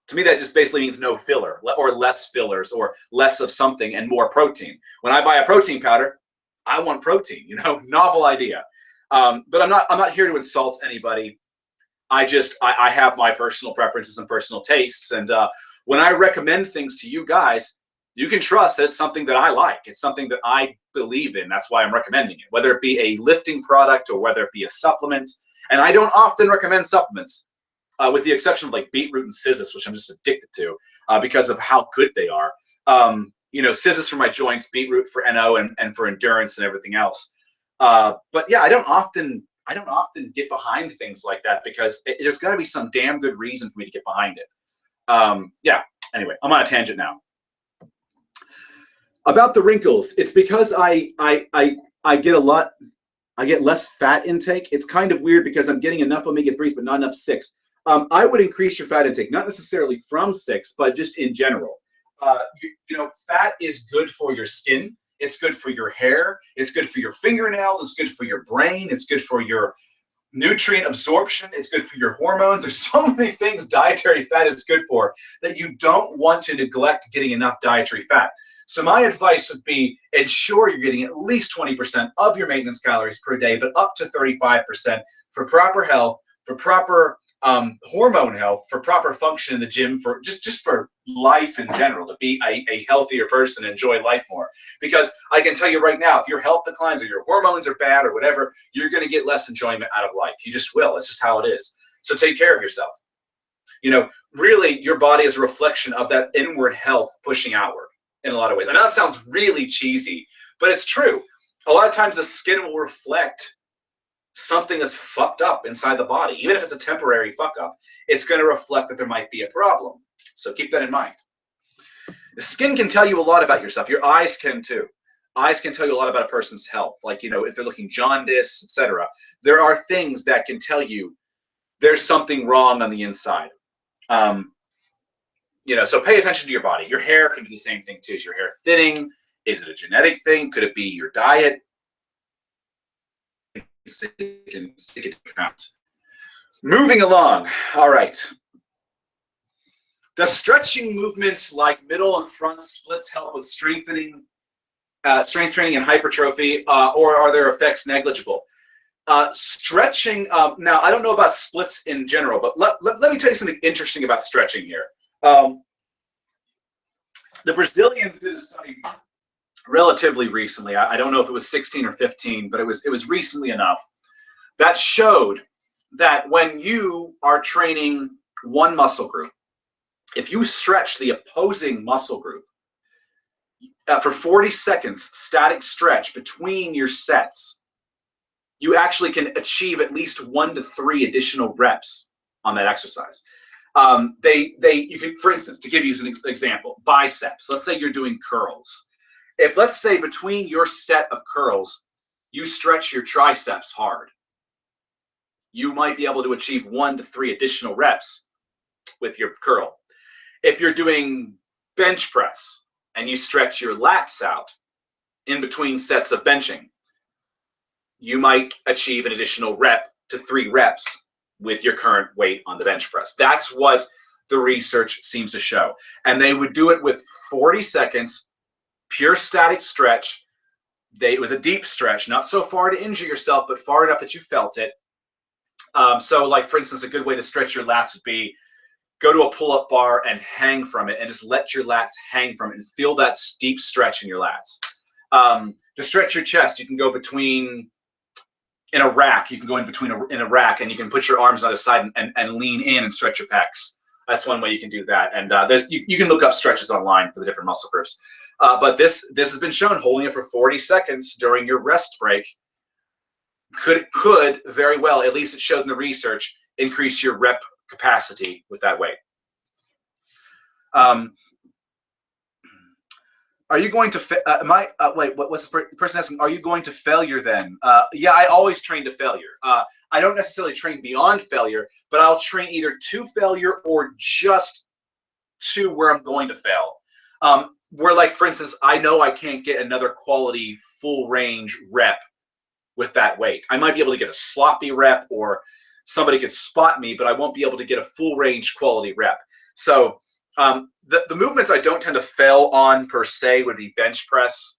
To me, that just basically means no filler, or less fillers, or less of something and more protein. When I buy a protein powder, I want protein, novel idea. But I'm not here to insult anybody. I have my personal preferences and personal tastes. And when I recommend things to you guys, you can trust that it's something that I like. It's something that I believe in. That's why I'm recommending it, whether it be a lifting product or whether it be a supplement. And I don't often recommend supplements, with the exception of like beetroot and scissors, which I'm just addicted to because of how good they are. Scissors for my joints, beetroot for NO and for endurance and everything else. But yeah, I don't often get behind things like that because there's got to be some damn good reason for me to get behind it. Yeah. Anyway, I'm on a tangent now. About the wrinkles, it's because I get less fat intake. It's kind of weird because I'm getting enough omega-3s, but not enough 6. I would increase your fat intake, not necessarily from 6, but just in general. Fat is good for your skin. It's good for your hair. It's good for your fingernails. It's good for your brain. It's good for your nutrient absorption. It's good for your hormones. There's so many things dietary fat is good for that you don't want to neglect getting enough dietary fat. So my advice would be ensure you're getting at least 20% of your maintenance calories per day, but up to 35% for proper health, for proper hormone health, for proper function in the gym, for just for life in general, to be a healthier person, enjoy life more. Because I can tell you right now, if your health declines or your hormones are bad or whatever, you're going to get less enjoyment out of life. You just will. It's just how it is. So take care of yourself. Really, your body is a reflection of that inward health pushing outward in a lot of ways. I know that sounds really cheesy, but it's true. A lot of times the skin will reflect something that's fucked up inside the body. Even if it's a temporary fuck up, it's going to reflect that there might be a problem. So keep that in mind. The skin can tell you a lot about yourself. Your eyes can too. Eyes can tell you a lot about a person's health. Like, if they're looking jaundice, etc. There are things that can tell you there's something wrong on the inside. So pay attention to your body. Your hair can do the same thing too. Is your hair thinning? Is it a genetic thing? Could it be your diet? Moving along. All right. Does stretching movements like middle and front splits help with strength training and hypertrophy, or are their effects negligible? Stretching, now I don't know about splits in general, but let me tell you something interesting about stretching here. The Brazilians did a study relatively recently. I don't know if it was 16 or 15, but it was recently enough, that showed that when you are training one muscle group, if you stretch the opposing muscle group, for 40 seconds, static stretch between your sets, you actually can achieve at least 1 to 3 additional reps on that exercise. You can, for instance, to give you an example, biceps. Let's say you're doing curls. If, let's say, between your set of curls, you stretch your triceps hard, you might be able to achieve 1 to 3 additional reps with your curl. If you're doing bench press and you stretch your lats out in between sets of benching, you might achieve an additional rep to 3 reps with your current weight on the bench press. That's what the research seems to show. And they would do it with 40 seconds, pure static stretch. It was a deep stretch, not so far to injure yourself, but far enough that you felt it. So like, for instance, a good way to stretch your lats would be go to a pull-up bar and hang from it and just let your lats hang from it and feel that steep stretch in your lats. To stretch your chest, you can go between, in a rack, you can go in a rack and you can put your arms on the side and lean in and stretch your pecs. That's one way you can do that. And you can look up stretches online for the different muscle groups. But this has been shown, holding it for 40 seconds during your rest break could very well, at least it showed in the research, increase your rep capacity with that weight. Are you going to wait, what's the person asking? Are you going to failure then? Yeah, I always train to failure. I don't necessarily train beyond failure, but I'll train either to failure or just to where I'm going to fail. Where, like, for instance, I know I can't get another quality full range rep with that weight. I might be able to get a sloppy rep or somebody could spot me, but I won't be able to get a full range quality rep. So the movements I don't tend to fail on per se would be bench press,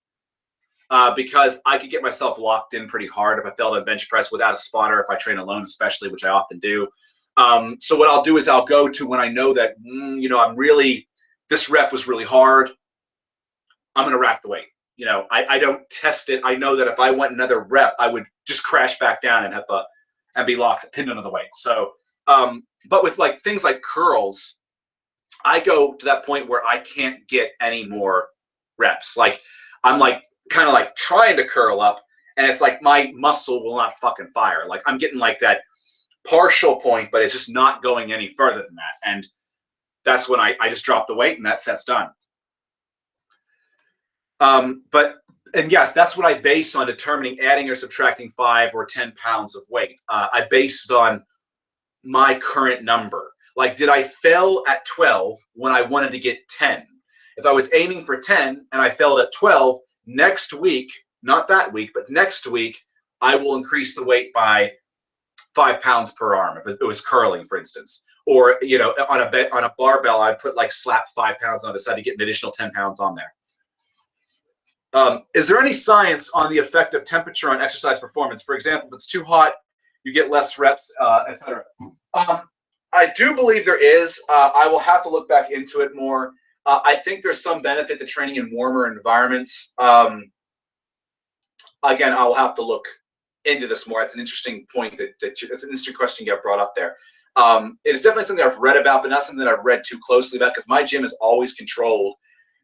because I could get myself locked in pretty hard if I failed on bench press without a spotter, if I train alone especially, which I often do. So what I'll do is I'll go to when I know that, this rep was really hard, I'm going to rack the weight. I don't test it. I know that if I went another rep, I would just crash back down and be pinned under the weight. So, but with like things like curls, I go to that point where I can't get any more reps. Like I'm kind of trying to curl up, and it's like my muscle will not fucking fire. Like I'm getting like that partial point, but it's just not going any further than that. And that's when I just drop the weight and that set's done. And yes, that's what I base on determining adding or subtracting 5 or 10 pounds of weight. I based on my current number. Like, did I fail at 12 when I wanted to get 10? If I was aiming for 10 and I failed at 12, next week, not that week, but next week, I will increase the weight by 5 pounds per arm. If it was curling, for instance, or on a barbell, I put slap 5 pounds on the side to get an additional 10 pounds on there. Is there any science on the effect of temperature on exercise performance? For example, if it's too hot, you get less reps, etc. I do believe there is. I will have to look back into it more. I think there's some benefit to training in warmer environments. Again, I will have to look into this more. It's an interesting point it's an interesting question you got brought up there. It is definitely something I've read about, but not something that I've read too closely about, because my gym is always controlled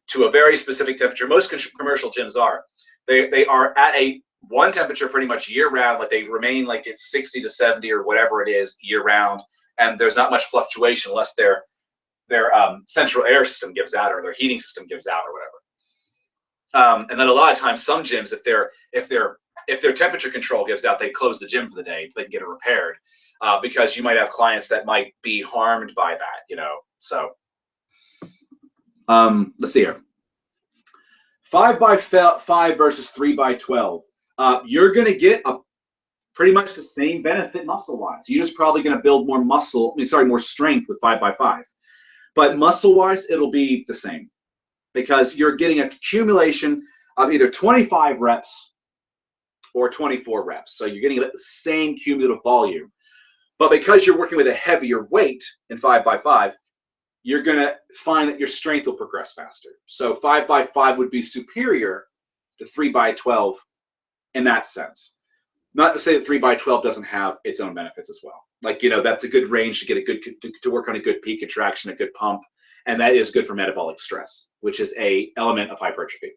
to a very specific temperature. Most commercial gyms are. They are at one temperature pretty much year round. Like they remain like it's 60 to 70 or whatever it is year round, and there's not much fluctuation unless their central air system gives out or their heating system gives out or whatever. And then a lot of times, some gyms, if their temperature control gives out, they close the gym for the day so they can get it repaired, because you might have clients that might be harmed by that. So. Let's see here. 5 by 5 versus 3 by 12. You're going to get pretty much the same benefit muscle-wise. You're just probably going to build more more strength with 5 by 5. But muscle-wise, it'll be the same, because you're getting an accumulation of either 25 reps or 24 reps. So you're getting the same cumulative volume. But because you're working with a heavier weight in 5 by 5, you're going to find that your strength will progress faster. So 5 by 5 would be superior to 3 by 12 in that sense. Not to say that 3 by 12 doesn't have its own benefits as well. Like, that's a good range to get to work on a good peak contraction, a good pump, and that is good for metabolic stress, which is an element of hypertrophy.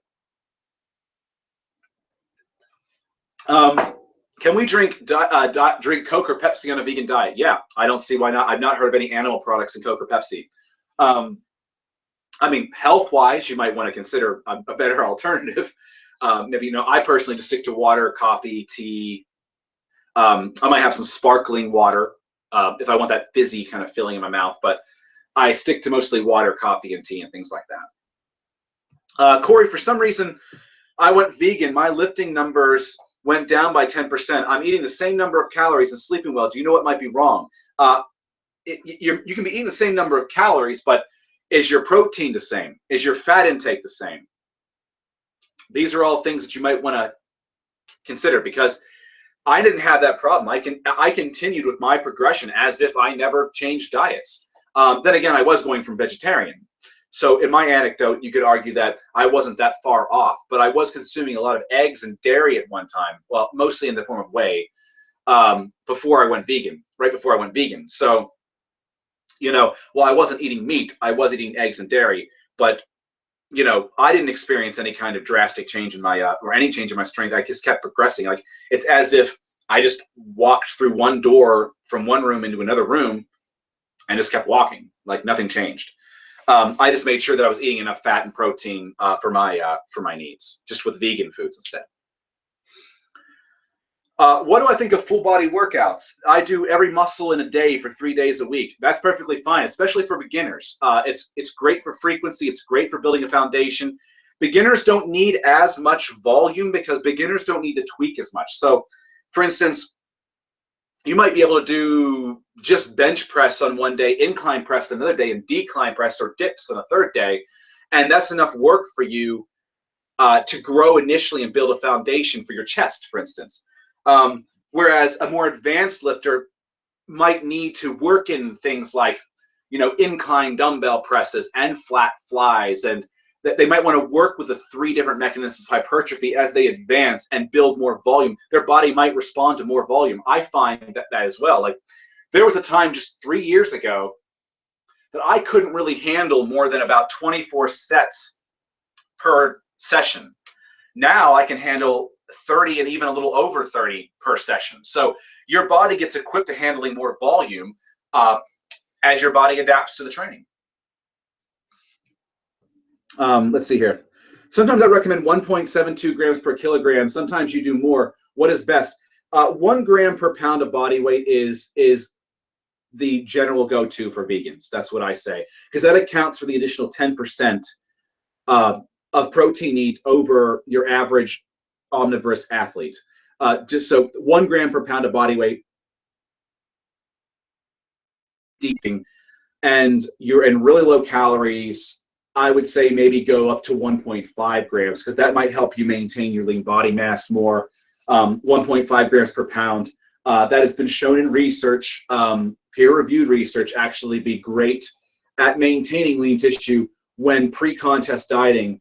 Can we drink Coke or Pepsi on a vegan diet? Yeah, I don't see why not. I've not heard of any animal products in Coke or Pepsi. I mean, health-wise, you might want to consider a better alternative. Maybe, you know, I personally just stick to water, coffee, tea. I might have some sparkling water if I want that fizzy kind of feeling in my mouth, but I stick to mostly water, coffee, and tea and things like that. Cory, for some reason, I went vegan. My lifting numbers went down by 10%. I'm eating the same number of calories and sleeping well. Do you know what might be wrong? You can be eating the same number of calories, but is your protein the same? Is your fat intake the same? These are all things that you might want to consider, because I didn't have that problem. I continued with my progression as if I never changed diets. Then again, I was going from vegetarian. So in my anecdote, you could argue that I wasn't that far off, but I was consuming a lot of eggs and dairy at one time. Well, mostly in the form of whey, before I went vegan, right before I went vegan. So, you know, while I wasn't eating meat, I was eating eggs and dairy, but you know, I didn't experience any kind of drastic change in my, or any change in my strength. I just kept progressing. Like, it's as if I just walked through one door from one room into another room and just kept walking, like nothing changed. I just made sure that I was eating enough fat and protein for my needs, just with vegan foods instead. What do I think of full body workouts? I do every muscle in a day for 3 days a week. That's perfectly fine, especially for beginners. It's great for frequency. It's great for building a foundation. Beginners don't need as much volume because beginners don't need to tweak as much. So, for instance, you might be able to do just bench press on one day, incline press another day, and decline press or dips on a third day. And that's enough work for you to grow initially and build a foundation for your chest, for instance. Whereas a more advanced lifter might need to work in things like, you know, incline dumbbell presses and flat flies, and that they might want to work with the 3 different mechanisms of hypertrophy as they advance and build more volume. Their body might respond to more volume. I find that as well. Like, there was a time just 3 years ago that I couldn't really handle more than about 24 sets per session. Now I can handle 30 and even a little over 30 per session. So your body gets equipped to handling more volume as your body adapts to the training. Let's see here. Sometimes I recommend 1.72 grams per kilogram. Sometimes you do more. What is best? 1 gram per pound of body weight is the general go-to for vegans. That's what I say, because that accounts for the additional 10% of protein needs over your average omnivorous athlete. Just so 1 gram per pound of body weight, and you're in really low calories, I would say maybe go up to 1.5 grams, because that might help you maintain your lean body mass more. 1.5 grams per pound. That has been shown in research, peer-reviewed research, actually be great at maintaining lean tissue when pre-contest dieting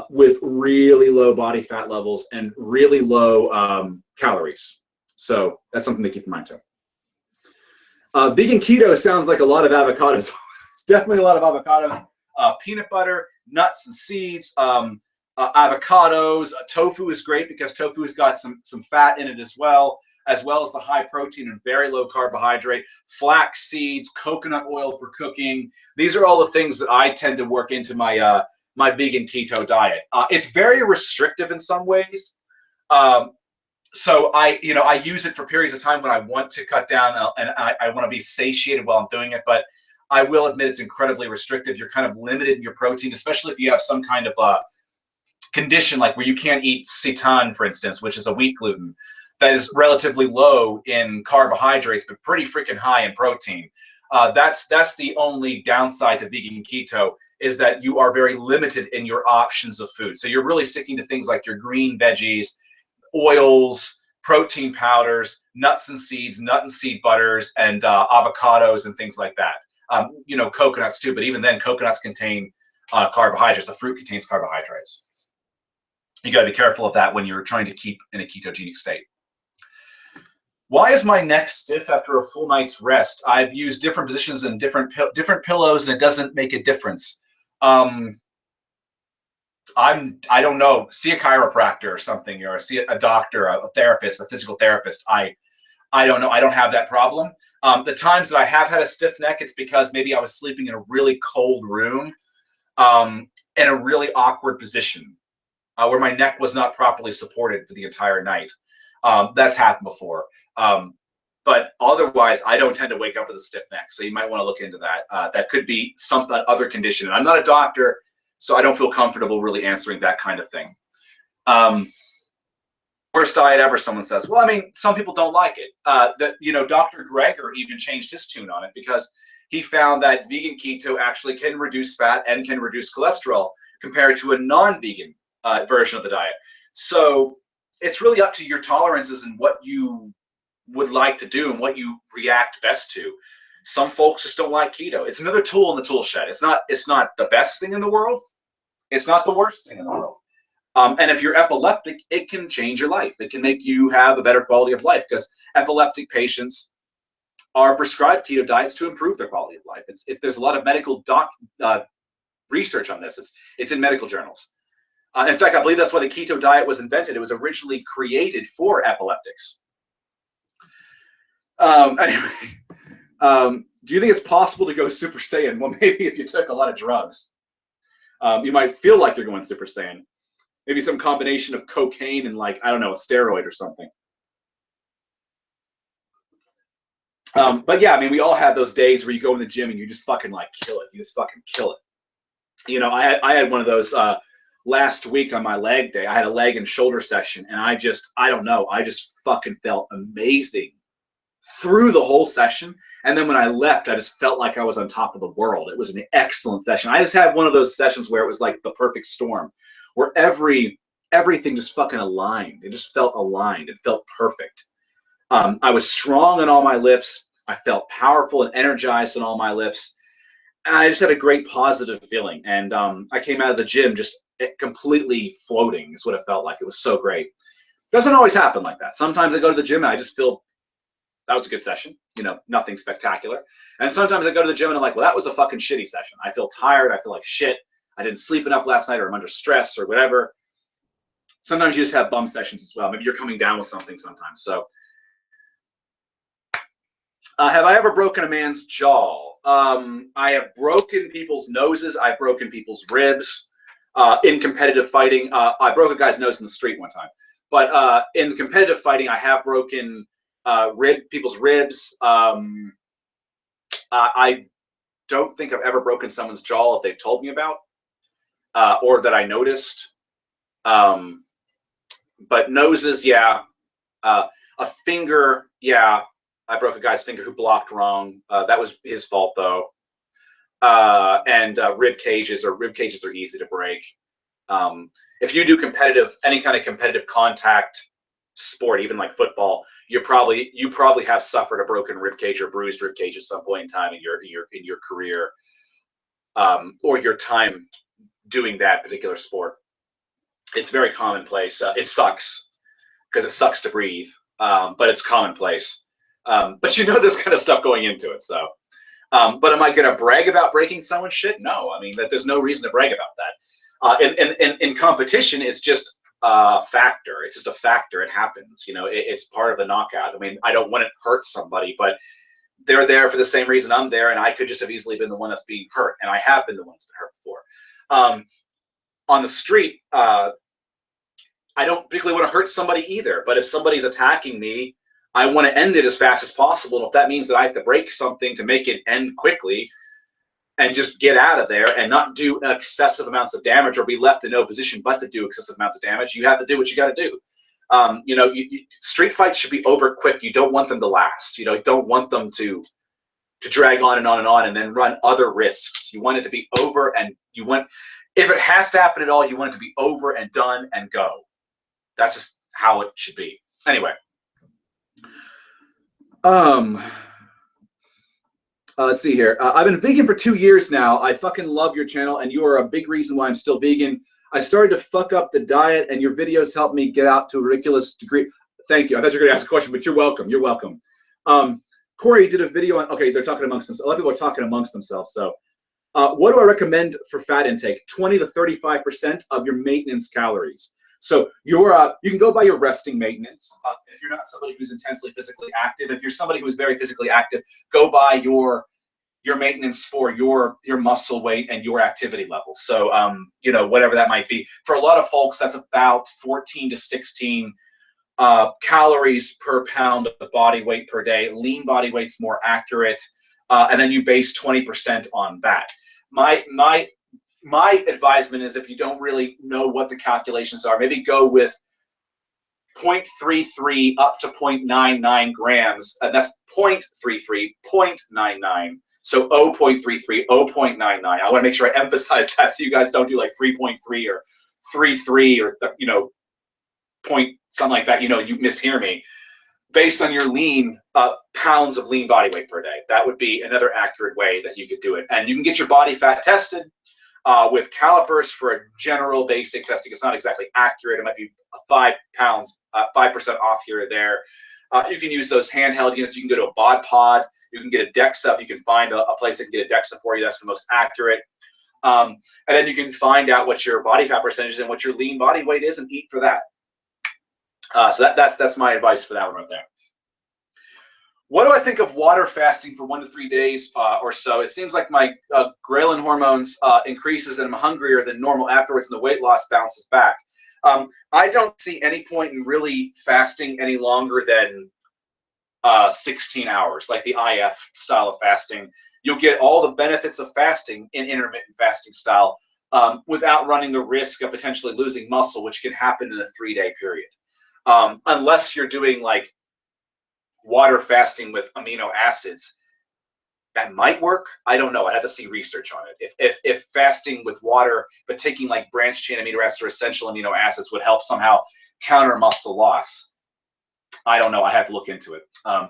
with really low body fat levels and really low calories. So that's something to keep in mind too. Vegan keto sounds like a lot of avocados. It's definitely a lot of avocados. Peanut butter, nuts and seeds, avocados. Tofu is great because tofu has got some fat in it as well as the high protein and very low carbohydrate. Flax seeds, coconut oil for cooking. These are all the things that I tend to work into my my vegan keto diet. It's very restrictive in some ways. So I use it for periods of time when I want to cut down and I want to be satiated while I'm doing it. But I will admit it's incredibly restrictive. You're kind of limited in your protein, especially if you have some kind of condition like where you can't eat seitan, for instance, which is a wheat gluten that is relatively low in carbohydrates but pretty freaking high in protein. That's the only downside to vegan keto, is that you are very limited in your options of food. So you're really sticking to things like your green veggies, oils, protein powders, nuts and seeds, nut and seed butters, and avocados and things like that. You know, coconuts too, but even then, coconuts contain carbohydrates. The fruit contains carbohydrates. You got to be careful of that when you're trying to keep in a ketogenic state. Why is my neck stiff after a full night's rest? I've used different positions and different pillows, and it doesn't make a difference. I don't know, see a chiropractor or something, or see a doctor, a therapist, a physical therapist. I don't know. I don't have that problem. The times that I have had a stiff neck, it's because maybe I was sleeping in a really cold room, in a really awkward position, where my neck was not properly supported for the entire night. That's happened before. But otherwise, I don't tend to wake up with a stiff neck. So you might want to look into that. That could be some other condition. And I'm not a doctor, so I don't feel comfortable really answering that kind of thing. Worst diet ever, someone says. Well, I mean, some people don't like it. Dr. Greger even changed his tune on it because he found that vegan keto actually can reduce fat and can reduce cholesterol compared to a non-vegan version of the diet. So it's really up to your tolerances and what you would like to do and what you react best to. Some folks just don't like keto. It's another tool in the tool shed. It's not the best thing in the world. It's not the worst thing in the world. And if you're epileptic, it can change your life. It can make you have a better quality of life because epileptic patients are prescribed keto diets to improve their quality of life. There's a lot of medical research on this. It's in medical journals. In fact, I believe that's why the keto diet was invented. It was originally created for epileptics. Anyway, do you think it's possible to go Super Saiyan? Well, maybe if you took a lot of drugs, you might feel like you're going Super Saiyan. Maybe some combination of cocaine and, like, I don't know, a steroid or something. But yeah, I mean, we all have those days where you go in the gym and you just fucking like kill it. You just fucking kill it. You know, I had one of those last week on my leg day. I had a leg and shoulder session, and I don't know, I just fucking felt amazing through the whole session. And then when I left, I just felt like I was on top of the world. It was an excellent session. I just had one of those sessions where it was like the perfect storm, where everything just fucking aligned. It just felt aligned. It felt perfect. I was strong in all my lifts. I felt powerful and energized in all my lifts. And I just had a great positive feeling. And I came out of the gym just completely floating is what it felt like. It was so great. Doesn't always happen like that. Sometimes I go to the gym and I just feel that was a good session, you know, nothing spectacular. And sometimes I go to the gym and I'm like, well, that was a fucking shitty session. I feel tired. I feel like shit. I didn't sleep enough last night, or I'm under stress or whatever. Sometimes you just have bum sessions as well. Maybe you're coming down with something sometimes. So have I ever broken a man's jaw? I have broken people's noses. I've broken people's ribs in competitive fighting. I broke a guy's nose in the street one time. But in competitive fighting, I have broken people's ribs. I don't think I've ever broken someone's jaw that they've told me about or that I noticed. But noses, yeah. A finger, yeah. I broke a guy's finger who blocked wrong. That was his fault, though. And rib cages are easy to break. If you do any kind of competitive contact sport, even like football, you probably have suffered a broken rib cage or bruised rib cage at some point in time in your career, or your time doing that particular sport. It's very commonplace. It sucks because it sucks to breathe, but it's commonplace. But you know this kind of stuff going into it. So, but am I going to brag about breaking someone's shit? No, I mean, there's no reason to brag about that. In competition, it's just a factor. It's just a factor. It happens. You know, it's part of the knockout. I mean, I don't want to hurt somebody, but they're there for the same reason I'm there, and I could just have easily been the one that's being hurt, and I have been the one that's been hurt before. On the street, I don't particularly want to hurt somebody either, but if somebody's attacking me, I want to end it as fast as possible. And if that means that I have to break something to make it end quickly and just get out of there and not do excessive amounts of damage or be left in no position but to do excessive amounts of damage, you have to do what you got to do. You know, street fights should be over quick. You don't want them to last. You know, you don't want them to drag on and on and on and then run other risks. You want it to be over, and you want, if it has to happen at all, you want it to be over and done and go. That's just how it should be. Anyway. Let's see here. I've been vegan for 2 years now. I fucking love your channel, and you are a big reason why I'm still vegan. I started to fuck up the diet, and your videos helped me get out to a ridiculous degree. Thank you. I thought you were going to ask a question, but you're welcome. You're welcome. Cory did a video on, okay, they're talking amongst themselves. A lot of people are talking amongst themselves. So What do I recommend for fat intake? 20 to 35% of your maintenance calories. So you can go by your resting maintenance. If you're not somebody who's intensely physically active, if you're somebody who's very physically active, go by your maintenance for your muscle weight and your activity level. So whatever that might be. For a lot of folks, that's about 14 to 16 calories per pound of body weight per day. Lean body weight's more accurate, and then you base 20% on that. My advisement is, if you don't really know what the calculations are, maybe go with 0.33 up to 0.99 grams, and that's 0.33, 0.99. So 0.33, 0.99. I want to make sure I emphasize that, so you guys don't do like 3.3 or 3.3 or point something like that. You mishear me. Based on your lean pounds of lean body weight per day, that would be another accurate way that you could do it. And you can get your body fat tested with calipers for a general basic testing. It's not exactly accurate. It might be 5 pounds, 5% off here or there. You can use those handheld units. You can go to a bod pod. You can get a DEXA. If you can find a place that can get a DEXA for you, that's the most accurate. And then you can find out what your body fat percentage is and what your lean body weight is, and eat for that. So that's my advice for that one right there. What do I think of water fasting for 1 to 3 days or so? It seems like my ghrelin hormones increases and I'm hungrier than normal afterwards, and the weight loss bounces back. I don't see any point in really fasting any longer than 16 hours, like the IF style of fasting. You'll get all the benefits of fasting in intermittent fasting style without running the risk of potentially losing muscle, which can happen in a 3-day period. Unless you're doing like water fasting with amino acids, that might work. I don't know. I have to see research on it. If fasting with water, but taking like branched chain amino acids or essential amino acids would help somehow counter muscle loss, I don't know. I have to look into it.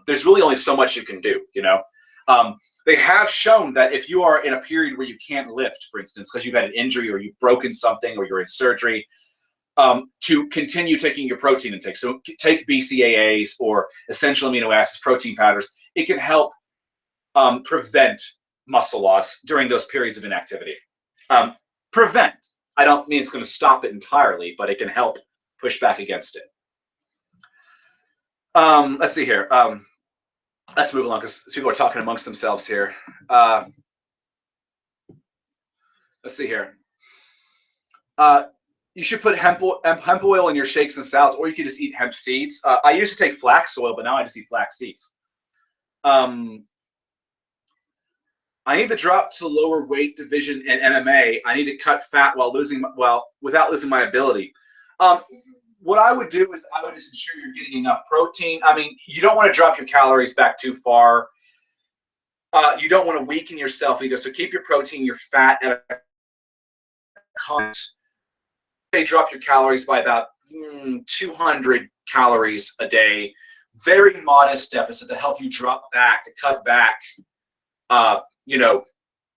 There's really only so much you can do, They have shown that if you are in a period where you can't lift, for instance, because you've had an injury or you've broken something or you're in surgery, to continue taking your protein intake. So take BCAAs or essential amino acids, protein powders. It can help prevent muscle loss during those periods of inactivity. Prevent. I don't mean it's going to stop it entirely, but it can help push back against it. Let's see here. Let's move along because people are talking amongst themselves here. Let's see here. You should put hemp oil in your shakes and salads, or you can just eat hemp seeds. I used to take flax oil, but now I just eat flax seeds. I need to drop to lower weight division in MMA. I need to cut fat without losing my ability. What I would do is I would just ensure you're getting enough protein. I mean, you don't want to drop your calories back too far. You don't want to weaken yourself either. So keep your protein, your fat at a constant. They drop your calories by about 200 calories a day. Very modest deficit to help you drop back, to cut back,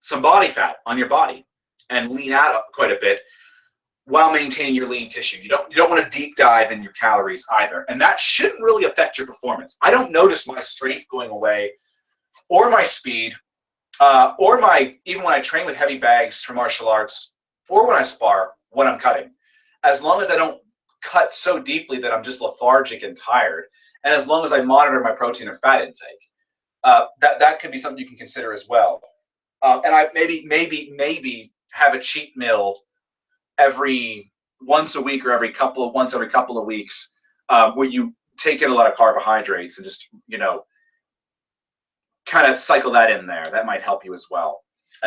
some body fat on your body and lean out quite a bit while maintaining your lean tissue. You don't want to deep dive in your calories either, and that shouldn't really affect your performance. I don't notice my strength going away, or my speed, or even when I train with heavy bags for martial arts, or when I spar, when I'm cutting. As long as I don't cut so deeply that I'm just lethargic and tired, and as long as I monitor my protein and fat intake, that could be something you can consider as well. And I maybe have a cheat meal once a week or once every couple of weeks, where you take in a lot of carbohydrates and just kind of cycle that in there. That might help you as well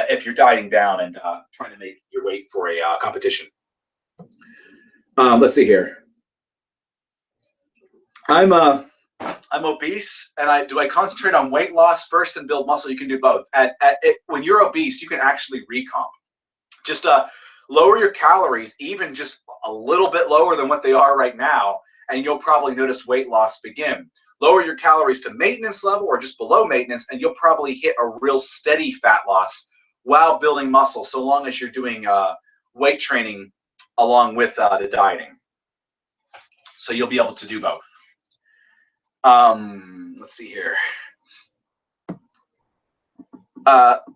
if you're dieting down and trying to make your weight for a competition. Let's see here. I'm obese, and do I concentrate on weight loss first and build muscle? You can do both. When you're obese, you can actually recomp. Just lower your calories, even just a little bit lower than what they are right now, and you'll probably notice weight loss begin. Lower your calories to maintenance level or just below maintenance, and you'll probably hit a real steady fat loss while building muscle, so long as you're doing weight training along with the dieting. So you'll be able to do both. Let's see here.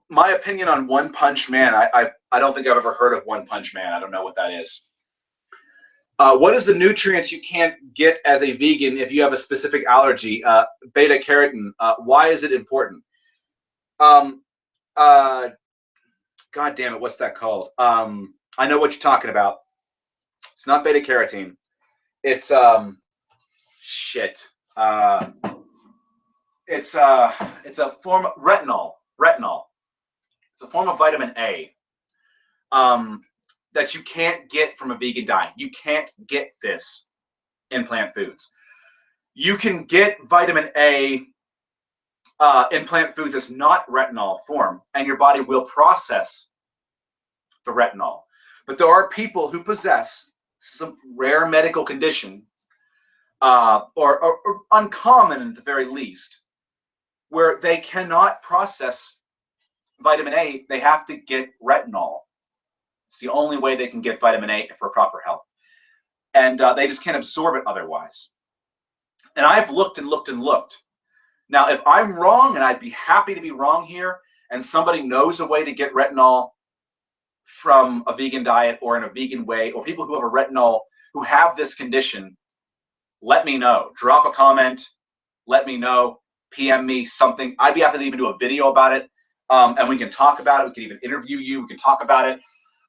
My opinion on One Punch Man, I don't think I've ever heard of One Punch Man. I don't know what that is. What is the nutrient you can't get as a vegan if you have a specific allergy? Beta carotene. Why is it important? God damn it, what's that called? I know what you're talking about. It's not beta carotene. It's shit. It's a form of retinol. Retinol. It's a form of vitamin A that you can't get from a vegan diet. You can't get this in plant foods. You can get vitamin A in plant foods that's not retinol form, and your body will process the retinol. But there are people who possess some rare medical condition, or uncommon at the very least, where they cannot process vitamin A. They have to get retinol. It's the only way they can get vitamin A for proper health. And they just can't absorb it otherwise. And I've looked and looked and looked. Now, if I'm wrong, and I'd be happy to be wrong here, and somebody knows a way to get retinol from a vegan diet or in a vegan way, or people who have a retinol, who have this condition, let me know. Drop a comment, let me know, PM me something. I'd be happy to even do a video about it, and we can talk about it. We can even interview you. We can talk about it.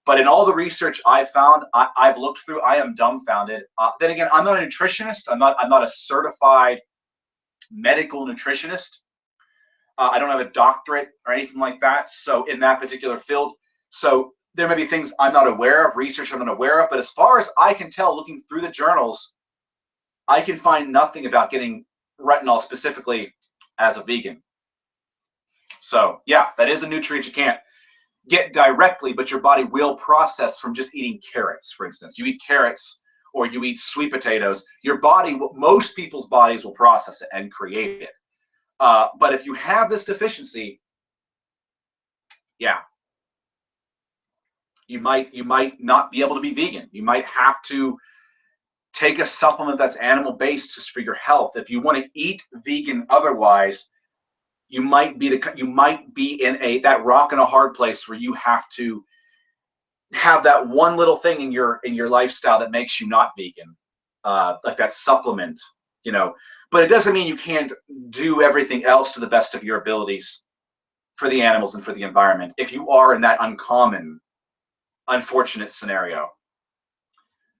But in all the research I've found, I've looked through, I am dumbfounded. Then again, I'm not a nutritionist. I'm not a certified medical nutritionist. I don't have a doctorate or anything like that. So in that particular field, so there may be things I'm not aware of, research I'm not aware of. But as far as I can tell, looking through the journals, I can find nothing about getting retinol specifically as a vegan. So yeah, that is a nutrient you can't get directly, but your body will process from just eating carrots, for instance. You eat carrots or you eat sweet potatoes, your body, most people's bodies will process it and create it. But if you have this deficiency, yeah, you might not be able to be vegan. You might have to take a supplement that's animal-based just for your health. If you want to eat vegan otherwise, you might be in that rock and a hard place where you have to have that one little thing in your lifestyle that makes you not vegan, like that supplement, you know. But it doesn't mean you can't do everything else to the best of your abilities for the animals and for the environment if you are in that uncommon, unfortunate scenario.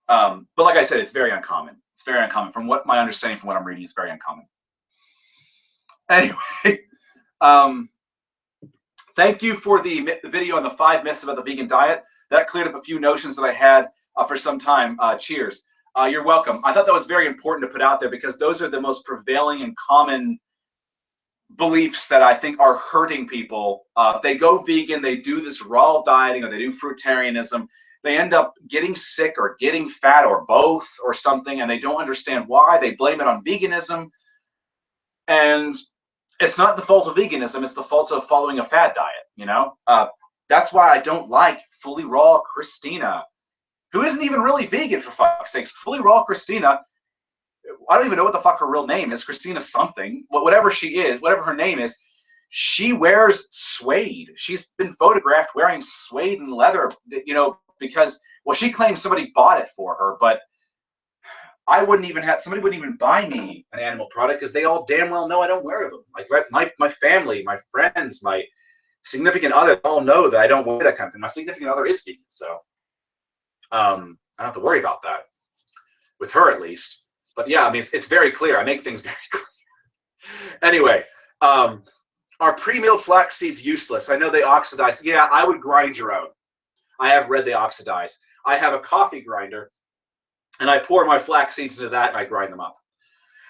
But like I said, it's very uncommon. It's very uncommon. From what my understanding, from what I'm reading, it's very uncommon. Anyway, thank you for the video on the 5 myths about the vegan diet. That cleared up a few notions that I had for some time. Cheers. You're welcome. I thought that was very important to put out there because those are the most prevailing and common beliefs that I think are hurting people. They go vegan, they do this raw dieting, or they do fruitarianism. They end up getting sick or getting fat or both or something, and they don't understand why. They blame it on veganism. And it's not the fault of veganism, it's the fault of following a fad diet, you know? That's why I don't like Fully Raw Christina, who isn't even really vegan, for fuck's sakes. Fully Raw Christina, I don't even know what the fuck her real name is. Christina something, whatever she is, whatever her name is, she wears suede. She's been photographed wearing suede and leather, you know, because, well, she claims somebody bought it for her, but somebody wouldn't even buy me an animal product because they all damn well know I don't wear them. Like my family, my friends, my significant other all know that I don't wear that kind of thing. My significant other is vegan, so I don't have to worry about that with her, at least. But yeah, I mean, it's very clear. I make things very clear. Anyway, are pre-milled flax seeds useless? I know they oxidize. Yeah, I would grind your own. I have read they oxidize. I have a coffee grinder, and I pour my flax seeds into that, and I grind them up.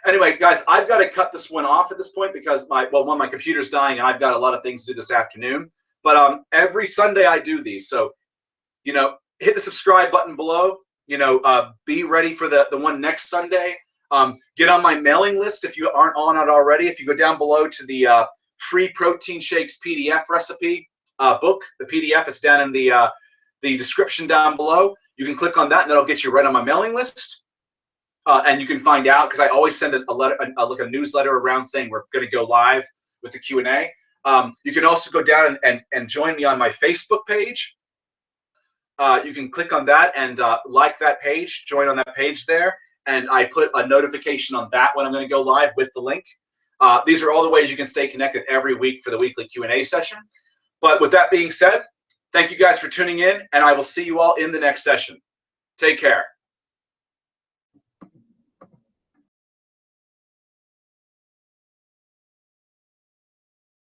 Anyway, guys, I've got to cut this one off at this point because my computer's dying, and I've got a lot of things to do this afternoon. But every Sunday I do these, so you know, hit the subscribe button below. You know, be ready for the one next Sunday. Get on my mailing list if you aren't on it already. If you go down below to the free protein shakes PDF recipe book, the PDF, it's down in the description down below. You can click on that, and that'll get you right on my mailing list. And you can find out, because I always send a newsletter around saying we're going to go live with the Q&A. You can also go down and join me on my Facebook page. You can click on that and like that page, join on that page there, and I put a notification on that when I'm going to go live with the link. These are all the ways you can stay connected every week for the weekly Q&A session. But with that being said, thank you guys for tuning in, and I will see you all in the next session. Take care.